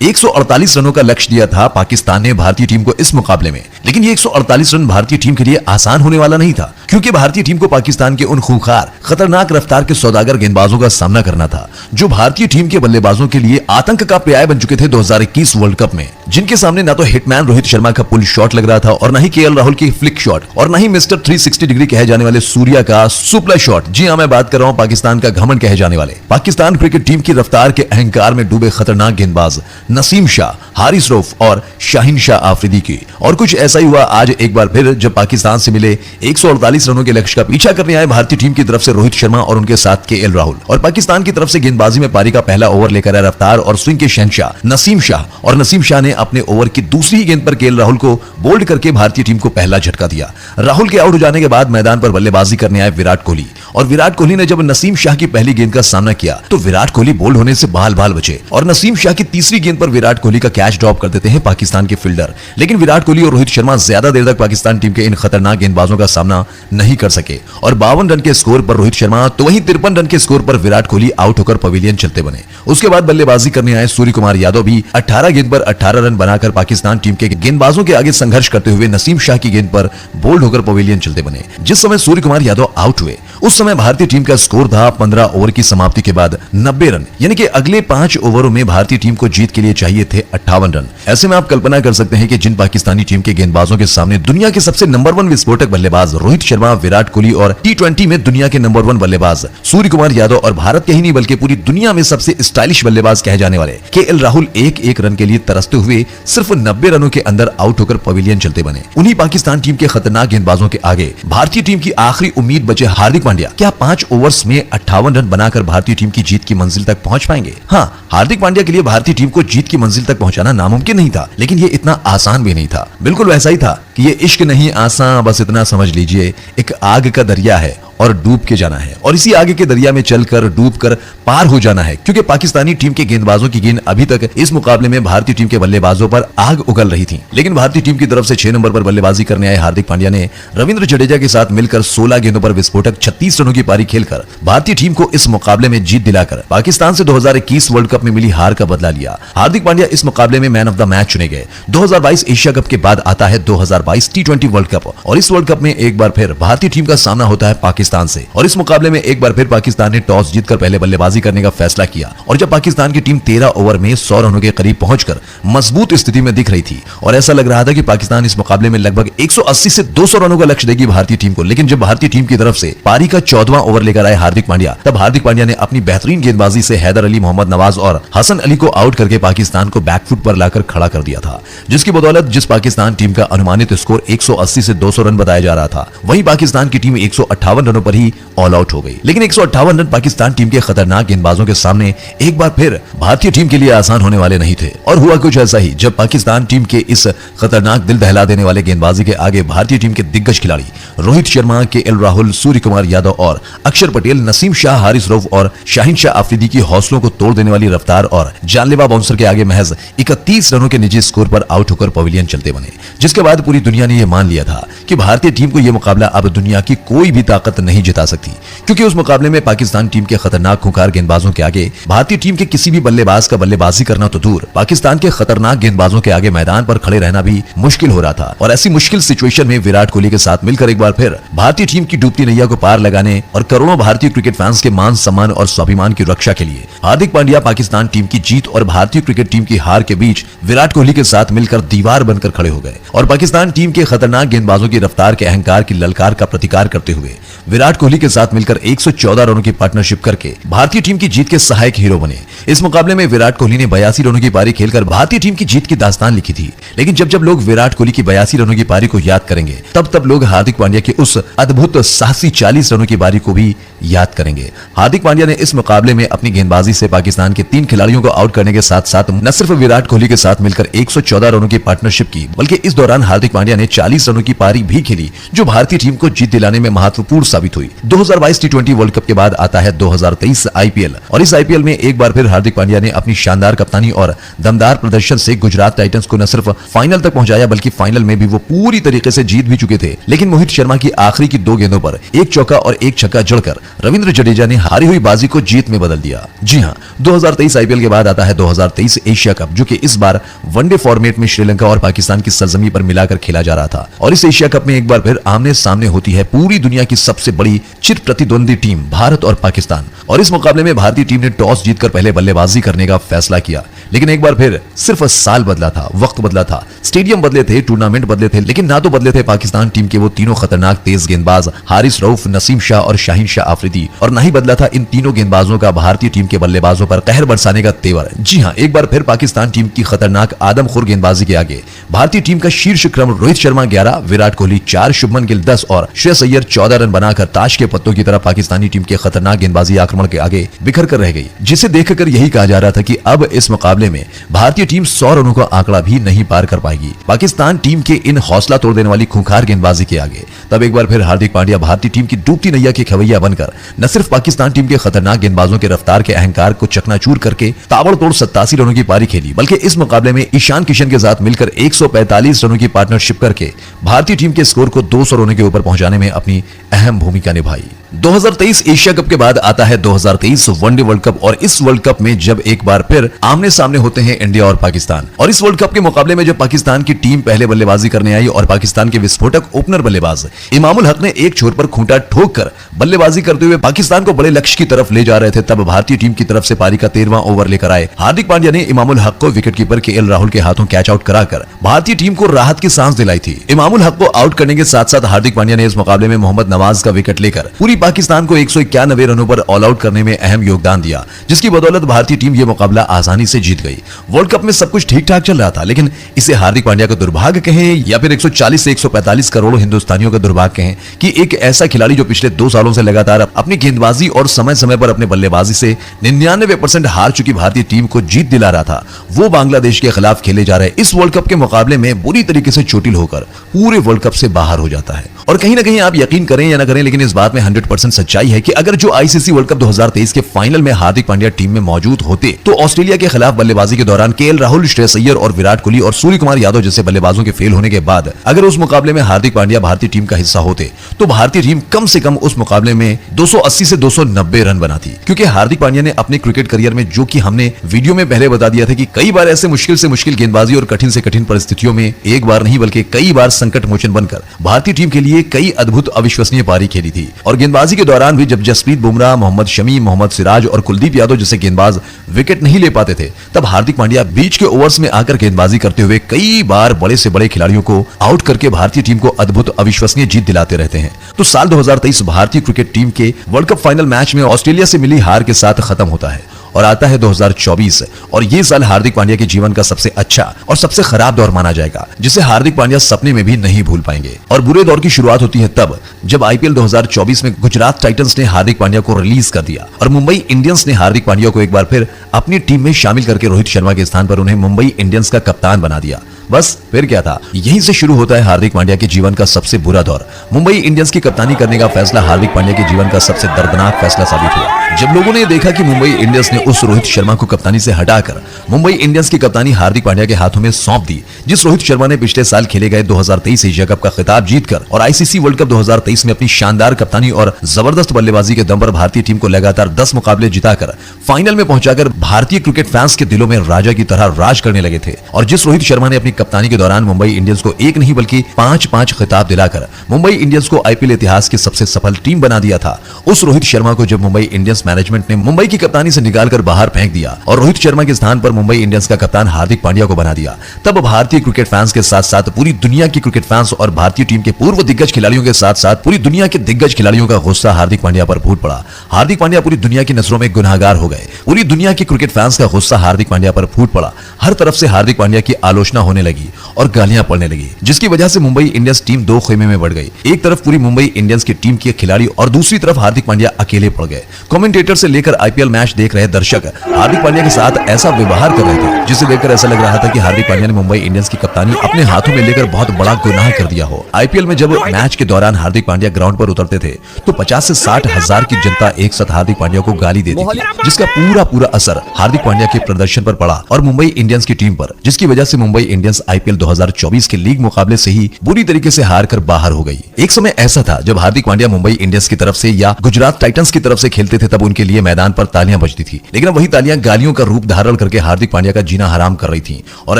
148 रनों का लक्ष्य दिया था पाकिस्तान ने भारतीय टीम को इस मुकाबले में, लेकिन ये 148 रन भारतीय टीम के लिए आसान होने वाला नहीं था, क्योंकि भारतीय टीम को पाकिस्तान के उन खूंखार, खतरनाक रफ्तार के सौदागर गेंदबाजों का सामना करना था जो भारतीय टीम के बल्लेबाजों के लिए आतंक का पर्याय बन चुके थे 2021 वर्ल्ड कप में, जिनके सामने ना तो हिटमैन रोहित शर्मा का पुल शॉट लग रहा था और ना ही केएल राहुल की फ्लिक शॉट और ना ही मिस्टर 360 डिग्री कहे जाने वाले सूर्या का सुपर शॉट। जी हां, मैं बात कर रहा हूं पाकिस्तान का घमंड कहे जाने वाले पाकिस्तान क्रिकेट टीम की रफ्तार के अहंकार में डूबे खतरनाक गेंदबाज नसीम शाह, हारिस रऊफ और शाहीन शाह आफरीदी की। और कुछ ऐसा ही हुआ आज एक बार फिर जब पाकिस्तान से मिले 148 रनों के लक्ष्य का पीछा करने आए भारतीय टीम की तरफ से रोहित शर्मा और उनके साथ केएल राहुल और पाकिस्तान की तरफ से गेंदबाजी में पारी का पहला ओवर लेकर आए रफ्तार और स्विंग के शहंशाह नसीम शाह, और नसीम शाह ने अपने ओवर की दूसरी गेंद पर केएल राहुल को बोल्ड करके भारतीय टीम को पहला झटका दिया। राहुल के आउट हो जाने के बाद मैदान पर बल्लेबाजी करने आए विराट कोहली और विराट कोहली ने जब नसीम शाह की पहली गेंद का सामना किया तो विराट कोहली बोल्ड होने से बाल बाल बचे और नसीम शाह की तीसरी गेंद पर विराट कोहली का कैच ड्रॉप कर देते हैं पाकिस्तान के फील्डर। लेकिन विराट कोहली और रोहित शर्मा ज्यादा देर तक पाकिस्तान टीम के इन खतरनाक गेंदबाजों का सामना नहीं कर सके और 52 रन के स्कोर पर रोहित शर्मा तो वहीं 53 रन के स्कोर पर विराट कोहली आउट होकर पवेलियन चलते बने। उसके बाद बल्लेबाजी करने आए सूर्य कुमार यादव भी 18 गेंद पर 18 रन बनाकर पाकिस्तान टीम के गेंदबाजों के आगे संघर्ष करते हुए नसीम शाह की गेंद पर बोल्ड होकर पवेलियन चलते बने। जिस समय सूर्य कुमार यादव आउट हुए उस समय भारतीय टीम का स्कोर था 15 ओवर की समाप्ति के बाद 90 रन, यानी कि अगले 5 ओवरों में भारतीय टीम को जीत के लिए चाहिए थे 58 रन। ऐसे में आप कल्पना कर सकते हैं कि जिन पाकिस्तानी टीम के गेंदबाजों के सामने दुनिया के सबसे नंबर 1 विस्फोटक बल्लेबाज रोहित शर्मा, विराट कोहली और टी20 में दुनिया के नंबर 1 बल्लेबाज सूर्य कुमार यादव और भारत के ही नहीं बल्कि पूरी दुनिया में सबसे स्टाइलिश बल्लेबाज कहे जाने वाले केएल राहुल एक रन के लिए तरसते हुए सिर्फ 90 रनों के अंदर आउट होकर पवेलियन चलते बने। उन्हीं पाकिस्तान टीम के खतरनाक गेंदबाजों के आगे भारतीय टीम की आखिरी उम्मीद बचे हार्दिक पांड्या क्या 5 ओवर्स में 58 रन बनाकर भारतीय टीम की जीत की मंजिल तक पहुंच पाएंगे? हाँ, हार्दिक पांड्या के लिए भारतीय टीम को जीत की मंजिल तक पहुंचाना नामुमकिन नहीं था, लेकिन ये इतना आसान भी नहीं था। बिल्कुल वैसा ही था कि ये इश्क नहीं आसान, बस इतना समझ लीजिए एक आग का दरिया है और डूब के जाना है और इसी आगे के दरिया में चलकर डूबकर पार हो जाना है, क्योंकि पाकिस्तानी टीम के गेंदबाजों की गेंद अभी तक इस मुकाबले में भारतीय टीम के बल्लेबाजों पर आग उगल रही थी। लेकिन भारतीय टीम की तरफ से 6 नंबर पर बल्लेबाजी करने आए हार्दिक पांड्या ने रविंद्र जडेजा के साथ मिलकर 16 गेंदों पर विस्फोटक 36 रनों की पारी खेलकर भारतीय टीम को इस मुकाबले में जीत दिलाकर पाकिस्तान से 2021 वर्ल्ड कप में मिली हार का बदला लिया। हार्दिक पांड्या इस मुकाबले में मैन ऑफ द मैच चुने गए। 2022 एशिया कप के बाद आता है 2022 टी20 वर्ल्ड कप। और इस वर्ल्ड कप में एक बार फिर भारतीय टीम का सामना होता है पाकिस्तान से। और इस मुकाबले में एक बार फिर पाकिस्तान ने टॉस जीतकर पहले बल्लेबाजी करने का फैसला किया। और जब पाकिस्तान की टीम 13 ओवर में 100 रनों के करीब पहुंचकर मजबूत स्थिति में दिख रही थी और ऐसा लग रहा था कि पाकिस्तान इस मुकाबले में लगभग 180 से 200 रनों का लक्ष्य देगी भारतीय टीम को, लेकिन जब भारतीय टीम की तरफ से पारी का 14वां ओवर लेकर आए हार्दिक पांड्या, तब हार्दिक पांड्या ने अपनी बेहतरीन गेंदबाजी से हैदर अली, मोहम्मद नवाज और हसन अली को आउट करके पाकिस्तान को बैकफुट पर लाकर खड़ा कर दिया था, जिसकी बदौलत जिस पाकिस्तान टीम का अनुमानित स्कोर 180 से 200 रन बताया जा रहा था, वहीं पाकिस्तान की टीम 158 रनों पर ही ऑल आउट हो गई। लेकिन 158 रन पाकिस्तान टीम के खतरनाक गेंदबाजों के सामने एक बार फिर भारतीय टीम के लिए आसान होने वाले नहीं थे। और हुआ कुछ ऐसा ही, जब पाकिस्तान टीम के इस खतरनाक दिल दहला देने वाले गेंदबाजी के आगे भारतीय टीम के दिग्गज खिलाड़ी रोहित शर्मा, केएल राहुल, सूर्य कुमार यादव और अक्षर पटेल, नसीम शाह, हारिस रऊफ और शाहीन शाह अफरीदी की हौसलों को तोड़ देने वाली रफ्तार और जानलेवा बाउंसर के आगे महज 31 रनों के निजी स्कोर पर आउट होकर पवेलियन चलते बने, जिसके बाद पूरी दुनिया ने यह मान लिया था कि भारतीय टीम को यह मुकाबला अब दुनिया की कोई भी ताकत नहीं जिता सकती, क्योंकि उस मुकाबले में पाकिस्तान टीम के खतरनाक खूंखार गेंदबाजों के आगे भारतीय टीम के किसी भी बल्लेबाज का बल्लेबाजी करना तो दूर, पाकिस्तान के खतरनाक गेंदबाजों के आगे मैदान पर खड़े रहना भी मुश्किल हो रहा था। और ऐसी मुश्किल सिचुएशन में विराट कोहली के साथ मिलकर एक बार फिर भारतीय टीम की डूबती नैया को पार लगाने और करोड़ों भारतीय क्रिकेट फैंस के मान सम्मान और स्वाभिमान की रक्षा के लिए हार्दिक पांड्या पाकिस्तान टीम की जीत और भारतीय क्रिकेट टीम की हार के बीच विराट कोहली के साथ मिलकर दीवार बनकर खड़े हो गए। और पाकिस्तान टीम के खतरनाक गेंदबाजों की रफ्तार के अहंकार की ललकार का प्रतिकार करते हुए विराट कोहली के साथ मिलकर 114 रनों की पार्टनरशिप करके भारतीय टीम की जीत के सहायक हीरो बने। इस मुकाबले में विराट कोहली ने 82 रनों की पारी खेलकर भारतीय टीम की जीत की दास्तान लिखी थी। लेकिन जब जब लोग विराट कोहली की 82 रनों की पारी को याद करेंगे, तब तब लोग हार्दिक पांड्या की उस अद्भुत साहसी 40 रनों की पारी को भी याद करेंगे। हार्दिक पांड्या ने इस मुकाबले में अपनी गेंदबाजी से पाकिस्तान के 3 खिलाड़ियों को आउट करने के साथ साथ न सिर्फ विराट कोहली के साथ मिलकर 114 रनों की पार्टनरशिप की, बल्कि इस दौरान हार्दिक पांड्या ने 40 रनों की पारी भी खेली, जो भारतीय टीम को जीत दिलाने में महत्वपूर्ण साबित हुई। 2022 टी20 वर्ल्ड कप के बाद आता है 2023 आईपीएल, और इस आईपीएल में एक बार फिर हार्दिक पांड्या ने अपनी शानदार कप्तानी और दमदार प्रदर्शन से गुजरात टाइटंस को न सिर्फ फाइनल तक पहुंचाया, बल्कि फाइनल में भी वो पूरी तरीके से जीत भी चुके थे। लेकिन मोहित शर्मा की आखिरी की 2 गेंदों पर एक चौका और एक छक्का जड़कर रविंद्र जडेजा ने हारी हुई बाजी को जीत में बदल दिया। जी हां, 2023 आईपीएल के बाद आता है 2023 एशिया कप, जो कि इस बार वनडे फॉर्मेट में श्रीलंका और पाकिस्तान की सरजमी पर मिलाकर खेला जा रहा था। और इस एशिया कप में एक बार फिर आमने सामने होती है पूरी दुनिया की सबसे बड़ी चिर प्रतिद्वंदी टीम भारत और पाकिस्तान। और इस मुकाबले में भारतीय टीम ने टॉस जीतकर पहले बल्लेबाजी करने का फैसला किया। लेकिन एक बार फिर सिर्फ साल बदला था, वक्त बदला था, स्टेडियम बदले थे, टूर्नामेंट बदले थे, लेकिन ना तो बदले थे पाकिस्तान टीम के वो तीनों खतरनाक तेज गेंदबाज हारिस रऊफ, नसीम शाह और शाहीन शाह अफरीदी, और ना ही बदला था इन तीनों गेंदबाजों का भारतीय टीम के बल्लेबाजों पर कहर बरसाने का तेवर। जी हां, एक बार फिर पाकिस्तान टीम की खतरनाक आदमखोर गेंदबाजी के आगे भारतीय टीम का शीर्ष क्रम रोहित शर्मा 11, विराट कोहली 4, शुभमन गिल 10 और श्रेयस अय्यर 14 रन बनाकर ताश के पत्तों की तरह पाकिस्तानी टीम के खतरनाक गेंदबाजी आक्रमण के आगे बिखर कर रह गई, जिसे देखकर यही कहा जा रहा था कि अब इस मुकाबले में भारतीय टीम 100 रनों का आंकड़ा भी नहीं पार कर पाएगी पाकिस्तान टीम के इन हौसला तोड़ देने वाली खूंखार गेंदबाजी के आगे। तब एक बार फिर हार्दिक पांड्या भारतीय टीम की डूबती नैया के खवैया बनकर न सिर्फ पाकिस्तान टीम के खतरनाक गेंदबाजों के रफ्तार के अहंकार को चकनाचूर करके ताबड़तोड़ 87 रनों की पारी खेली, बल्कि इस मुकाबले में ईशान किशन के साथ मिलकर 145 रनों की पार्टनरशिप करके भारतीय टीम के स्कोर को 200 रनों के ऊपर पहुंचाने में अपनी अहम भूमिका निभाई। 2023 एशिया कप के बाद आता है 2023 वनडे वर्ल्ड कप, और इस वर्ल्ड कप में जब एक बार फिर आमने सामने होते हैं इंडिया और पाकिस्तान। और इस वर्ल्ड कप के मुकाबले में जब पाकिस्तान की टीम पहले बल्लेबाजी करने आई और पाकिस्तान के विस्फोटक ओपनर बल्लेबाज इमामुल हक ने एक छोर पर खूंटा ठोककर बल्लेबाजी करते हुए पाकिस्तान को बड़े लक्ष्य की तरफ ले जा रहे थे, तब भारतीय टीम की तरफ से पारी का 13वां ओवर लेकर आए हार्दिक पांड्या ने इमामुल हक को विकेटकीपर केएल राहुल के हाथों कैच आउट कराकर भारतीय टीम को राहत की सांस दिलाई थी। इमामुल हक को आउट करने के साथ साथ हार्दिक पांड्या ने इस मुकाबले में मोहम्मद नवाज का विकेट लेकर पूरी पाकिस्तान को 191 रनों पर ऑल आउट करने में अहम योगदान दिया, जिसकी बदौलत भारतीय टीम यह मुकाबला आसानी से जीत गई। वर्ल्ड कप में सब कुछ ठीक ठाक चल रहा था, लेकिन इसे हार्दिक पांड्या का दुर्भाग्य कहें या फिर 140 से 145 करोड़ हिंदुस्तानियों का दुर्भाग्य कहें कि एक ऐसा खिलाड़ी जो पिछले 2 सालों से लगातार अपनी गेंदबाजी और समय समय पर अपने बल्लेबाजी से 99% हार चुकी भारतीय टीम को जीत दिला रहा था, वो बांग्लादेश के खिलाफ खेले जा रहे इस वर्ल्ड कप के मुकाबले में बुरी तरीके से चोटिल होकर पूरे वर्ल्ड कप से बाहर हो जाता है। और कहीं ना कहीं आप यकीन करें या ना करें, लेकिन इस बात में 100% सच्चाई है कि अगर जो आईसीसी वर्ल्ड कप 2023 के फाइनल में हार्दिक पांड्या टीम में मौजूद होते तो ऑस्ट्रेलिया के खिलाफ बल्लेबाजी के दौरान केएल राहुल, श्रेयस अय्यर और विराट कोहली और सूर्य कुमार यादव जैसे बल्लेबाजों के फेल होने के बाद अगर उस मुकाबले में हार्दिक पांड्या भारतीय टीम का हिस्सा होते तो भारतीय टीम कम से कम उस मुकाबले में 280 से 290 रन बनाती। क्योंकि हार्दिक पांड्या ने अपने क्रिकेट करियर में, जो कि हमने वीडियो में पहले बता दिया था कि कई बार ऐसे मुश्किल से मुश्किल गेंदबाजी और कठिन से कठिन परिस्थितियों में एक बार नहीं बल्कि कई बार संकट मोचन बनकर भारतीय टीम के लिए कई अद्भुत अविश्वसनीय पारी खेली थी। और गेंदबाजी के दौरान भी जब जसप्रीत बुमराह, मोहम्मद शमी, मोहम्मद सिराज और कुलदीप यादव जैसे गेंदबाज विकेट नहीं ले पाते थे, तब हार्दिक पांड्या बीच के ओवर्स में आकर गेंदबाजी करते हुए कई बार बड़े से बड़े खिलाड़ियों को आउट करके भारतीय टीम को अद्भुत अविश्वसनीय जीत दिलाते रहते हैं। तो साल 2023 भारतीय क्रिकेट टीम के वर्ल्ड कप फाइनल मैच में ऑस्ट्रेलिया से मिली हार के साथ खत्म होता है और आता है 2024 और ये साल हार्दिक पांड्या के जीवन का सबसे अच्छा और सबसे खराब दौर माना जाएगा, जिसे हार्दिक पांड्या सपने में भी नहीं भूल पाएंगे। और बुरे दौर की शुरुआत होती है तब जब आईपीएल 2024 में गुजरात टाइटंस ने हार्दिक पांड्या को रिलीज कर दिया और मुंबई इंडियंस ने हार्दिक पांड्या को एक बार फिर अपनी टीम में शामिल करके रोहित शर्मा के स्थान पर उन्हें मुंबई इंडियंस का कप्तान बना दिया। बस फिर क्या था, यहीं से शुरू होता है हार्दिक पांड्या के जीवन का सबसे बुरा दौर। मुंबई इंडियंस की कप्तानी करने का फैसला हार्दिक पांड्या के जीवन का सबसे दर्दनाक फैसला साबित हुआ। जब लोगों ने देखा कि मुंबई इंडियंस ने उस रोहित शर्मा को कप्तानी से हटाकर मुंबई इंडियंस की कप्तानी हार्दिक पांड्या के हाथों में सौंप दी, जिस रोहित शर्मा ने पिछले साल खेले गए 2023 एशिया कप का खिताब जीतकर और आईसीसी वर्ल्ड कप 2023 में अपनी शानदार कप्तानी और जबरदस्त बल्लेबाजी के दम पर भारतीय टीम को लगातार 10 मुकाबले जिताकर फाइनल में पहुंचाकर भारतीय क्रिकेट फैंस के दिलों में राजा की तरह राज करने लगे थे। और जिस रोहित शर्मा ने अपनी कप्तानी के दौरान मुंबई इंडियंस को एक नहीं बल्कि 5-5 खिताब दिलाकर मुंबई इंडियंस को आईपीएल इतिहास की सबसे सफल टीम बना दिया था, उस रोहित शर्मा को जब मुंबई इंडियंस मैनेजमेंट ने मुंबई की कप्तानी से निकालकर बाहर फेंक दिया और रोहित शर्मा के स्थान पर मुंबई इंडियंस का कप्तान हार्दिक पांड्या को बना दिया, तब भारतीय क्रिकेट फैंस के साथ साथ पूरी दुनिया की क्रिकेट फैंस और भारतीय टीम के पूर्व दिग्गज खिलाड़ियों के साथ साथ पूरी दुनिया के दिग्गज खिलाड़ियों का गुस्सा हार्दिक पांड्या पर फूट पड़ा। हार्दिक पांड्या पूरी दुनिया की नजरों में गुनहगार हो गए। पूरी दुनिया की क्रिकेट फैंस का गुस्सा हार्दिक पांड्या पर फूट पड़ा। हर तरफ से हार्दिक पांड्या की आलोचना होने लगी और गालियां पड़ने लगी, जिसकी वजह से मुंबई इंडियंस टीम दो खेमे में बढ़ गई। एक तरफ पूरी मुंबई इंडियंस की टीम के खिलाड़ी और दूसरी तरफ हार्दिक पांड्या अकेले पड़ गए। कमेंटेटर से लेकर आईपीएल मैच देख रहे दर्शक हार्दिक पांड्या के साथ ऐसा व्यवहार कर रहे थे जिसे देखकर ऐसा लग रहा था कि हार्दिक पांड्या ने मुंबई इंडियंस की कप्तानी अपने हाथों में लेकर बहुत बड़ा गुनाह कर दिया हो। आईपीएल में जब मैच के दौरान हार्दिक पांड्या ग्राउंड पर उतरते थे तो 50 से 60 हजार की जनता एक साथ हार्दिक पांड्या को गाली देती थी, जिसका पूरा असर हार्दिक पांड्या के प्रदर्शन पर पड़ा और मुंबई इंडियंस की टीम पर, जिसकी वजह से मुंबई इंडियंस आईपीएल 2024 के लीग मुकाबले से ही बुरी तरीके से हार कर बाहर हो गई। एक समय ऐसा था जब हार्दिक पांड्या मुंबई इंडियंस की तरफ से या गुजरात टाइटंस की तरफ से खेलते थे तब उनके लिए मैदान पर तालियां बजती थी, लेकिन वही तालियां गालियों का रूप धारण करके हार्दिक पांड्या का जीना हराम कर रही थी। और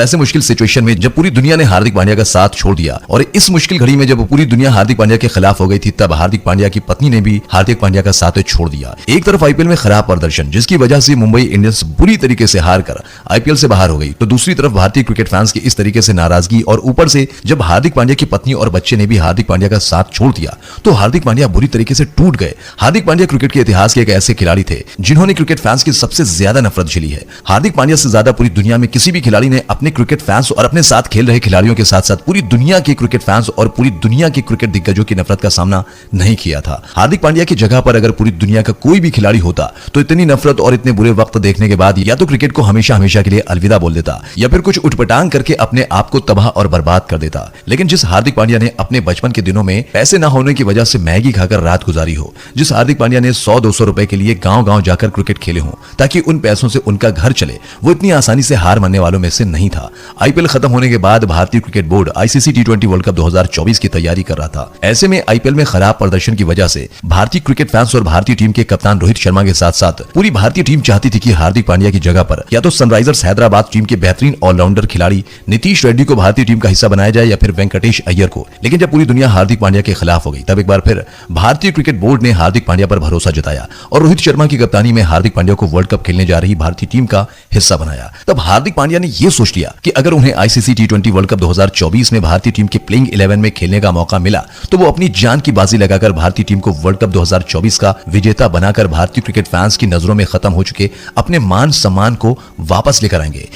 ऐसे मुश्किल सिचुएशन में जब पूरी दुनिया ने हार्दिक पांड्या का साथ छोड़ दिया और इस मुश्किल घड़ी में जब पूरी दुनिया हार्दिक पांड्या के खिलाफ हो गई थी, तब हार्दिक पांड्या की पत्नी ने भी हार्दिक पांड्या का साथ छोड़ दिया। एक तरफ आईपीएल में खराब प्रदर्शन जिसकी वजह से मुंबई इंडियंस बुरी तरीके से हार कर आईपीएल से बाहर हो गई, तो दूसरी तरफ भारतीय क्रिकेट फैंस की इस तरीके से नाराजगी और ऊपर से जब हार्दिक पांड्या की पत्नी और बच्चे ने भी हार्दिक पांड्या का साथ छोड़ दिया तो हार्दिक पांड्या बुरी तरीके से टूट गए। हार्दिक पांड्या क्रिकेट के इतिहास के एक ऐसे खिलाड़ी थे जिन्होंने क्रिकेट फैंस की सबसे ज्यादा नफरत झेली है। हार्दिक पांड्या से ज्यादा पूरी दुनिया में किसी भी खिलाड़ी ने अपने क्रिकेट फैंस और अपने साथ खेल रहे खिलाड़ियों के साथ साथ पूरी दुनिया के क्रिकेट फैंस और पूरी दुनिया के क्रिकेट दिग्गजों की नफरत का सामना नहीं किया था। हार्दिक पांड्या की जगह पर अगर पूरी दुनिया का कोई भी खिलाड़ी होता तो इतनी नफरत और इतने बुरे वक्त देखने के बाद या तो क्रिकेट को हमेशा हमेशा के लिए अलविदा बोल देता या फिर कुछ उठपटांग करके अपने आप को तबाह और बर्बाद कर देता। लेकिन जिस हार्दिक पांड्या ने अपने बचपन के दिनों में पैसे न होने की वजह से मैगी खाकर रात गुजारी हो, जिस हार्दिक पांड्या ने 100-200 रुपए के लिए गांव-गांव जाकर क्रिकेट खेले हो ताकि उन पैसों से उनका घर चले, वो इतनी आसानी से हार मानने वालों में से नहीं था। आईपीएल खत्म होने के बाद भारतीय क्रिकेट बोर्ड आईसीसी टी20 वर्ल्ड कप 2024 की तैयारी कर रहा था। ऐसे में आईपीएल में खराब प्रदर्शन की वजह से भारतीय क्रिकेट फैंस और भारतीय टीम के कप्तान रोहित शर्मा के साथ साथ पूरी भारतीय टीम चाहती थी कि हार्दिक पांड्या की जगह पर या तो सनराइजर्स हैदराबाद टीम के बेहतरीन ऑलराउंडर खिलाड़ी नीतीश रेड्डी को भारतीय टीम का हिस्सा बनाया जाए या फिर वेंकटेश अय्यर को। लेकिन जब पूरी दुनिया हार्दिक पांड्या के खिलाफ हो गई तब एक बार फिर भारतीय क्रिकेट बोर्ड ने हार्दिक पांड्या पर भरोसा जताया और रोहित शर्मा की कप्तानी में हार्दिक पांड्या को वर्ल्ड कप खेलने जा रही भारतीय टीम का हिस्सा बनाया। तब हार्दिक पांड्या ने यह सोच लिया कि अगर उन्हें आईसीसी टी20 वर्ल्ड कप 2024 में भारतीय टीम के प्लेइंग 11 में खेलने का मौका मिला तो वो अपनी जान की बाजी लगाकर भारतीय टीम को वर्ल्ड कप 2024 का विजेता बनाकर भारतीय क्रिकेट फैंस की नजरों में खत्म हो चुके अपने मान सम्मान को वापस लेकर आएंगे।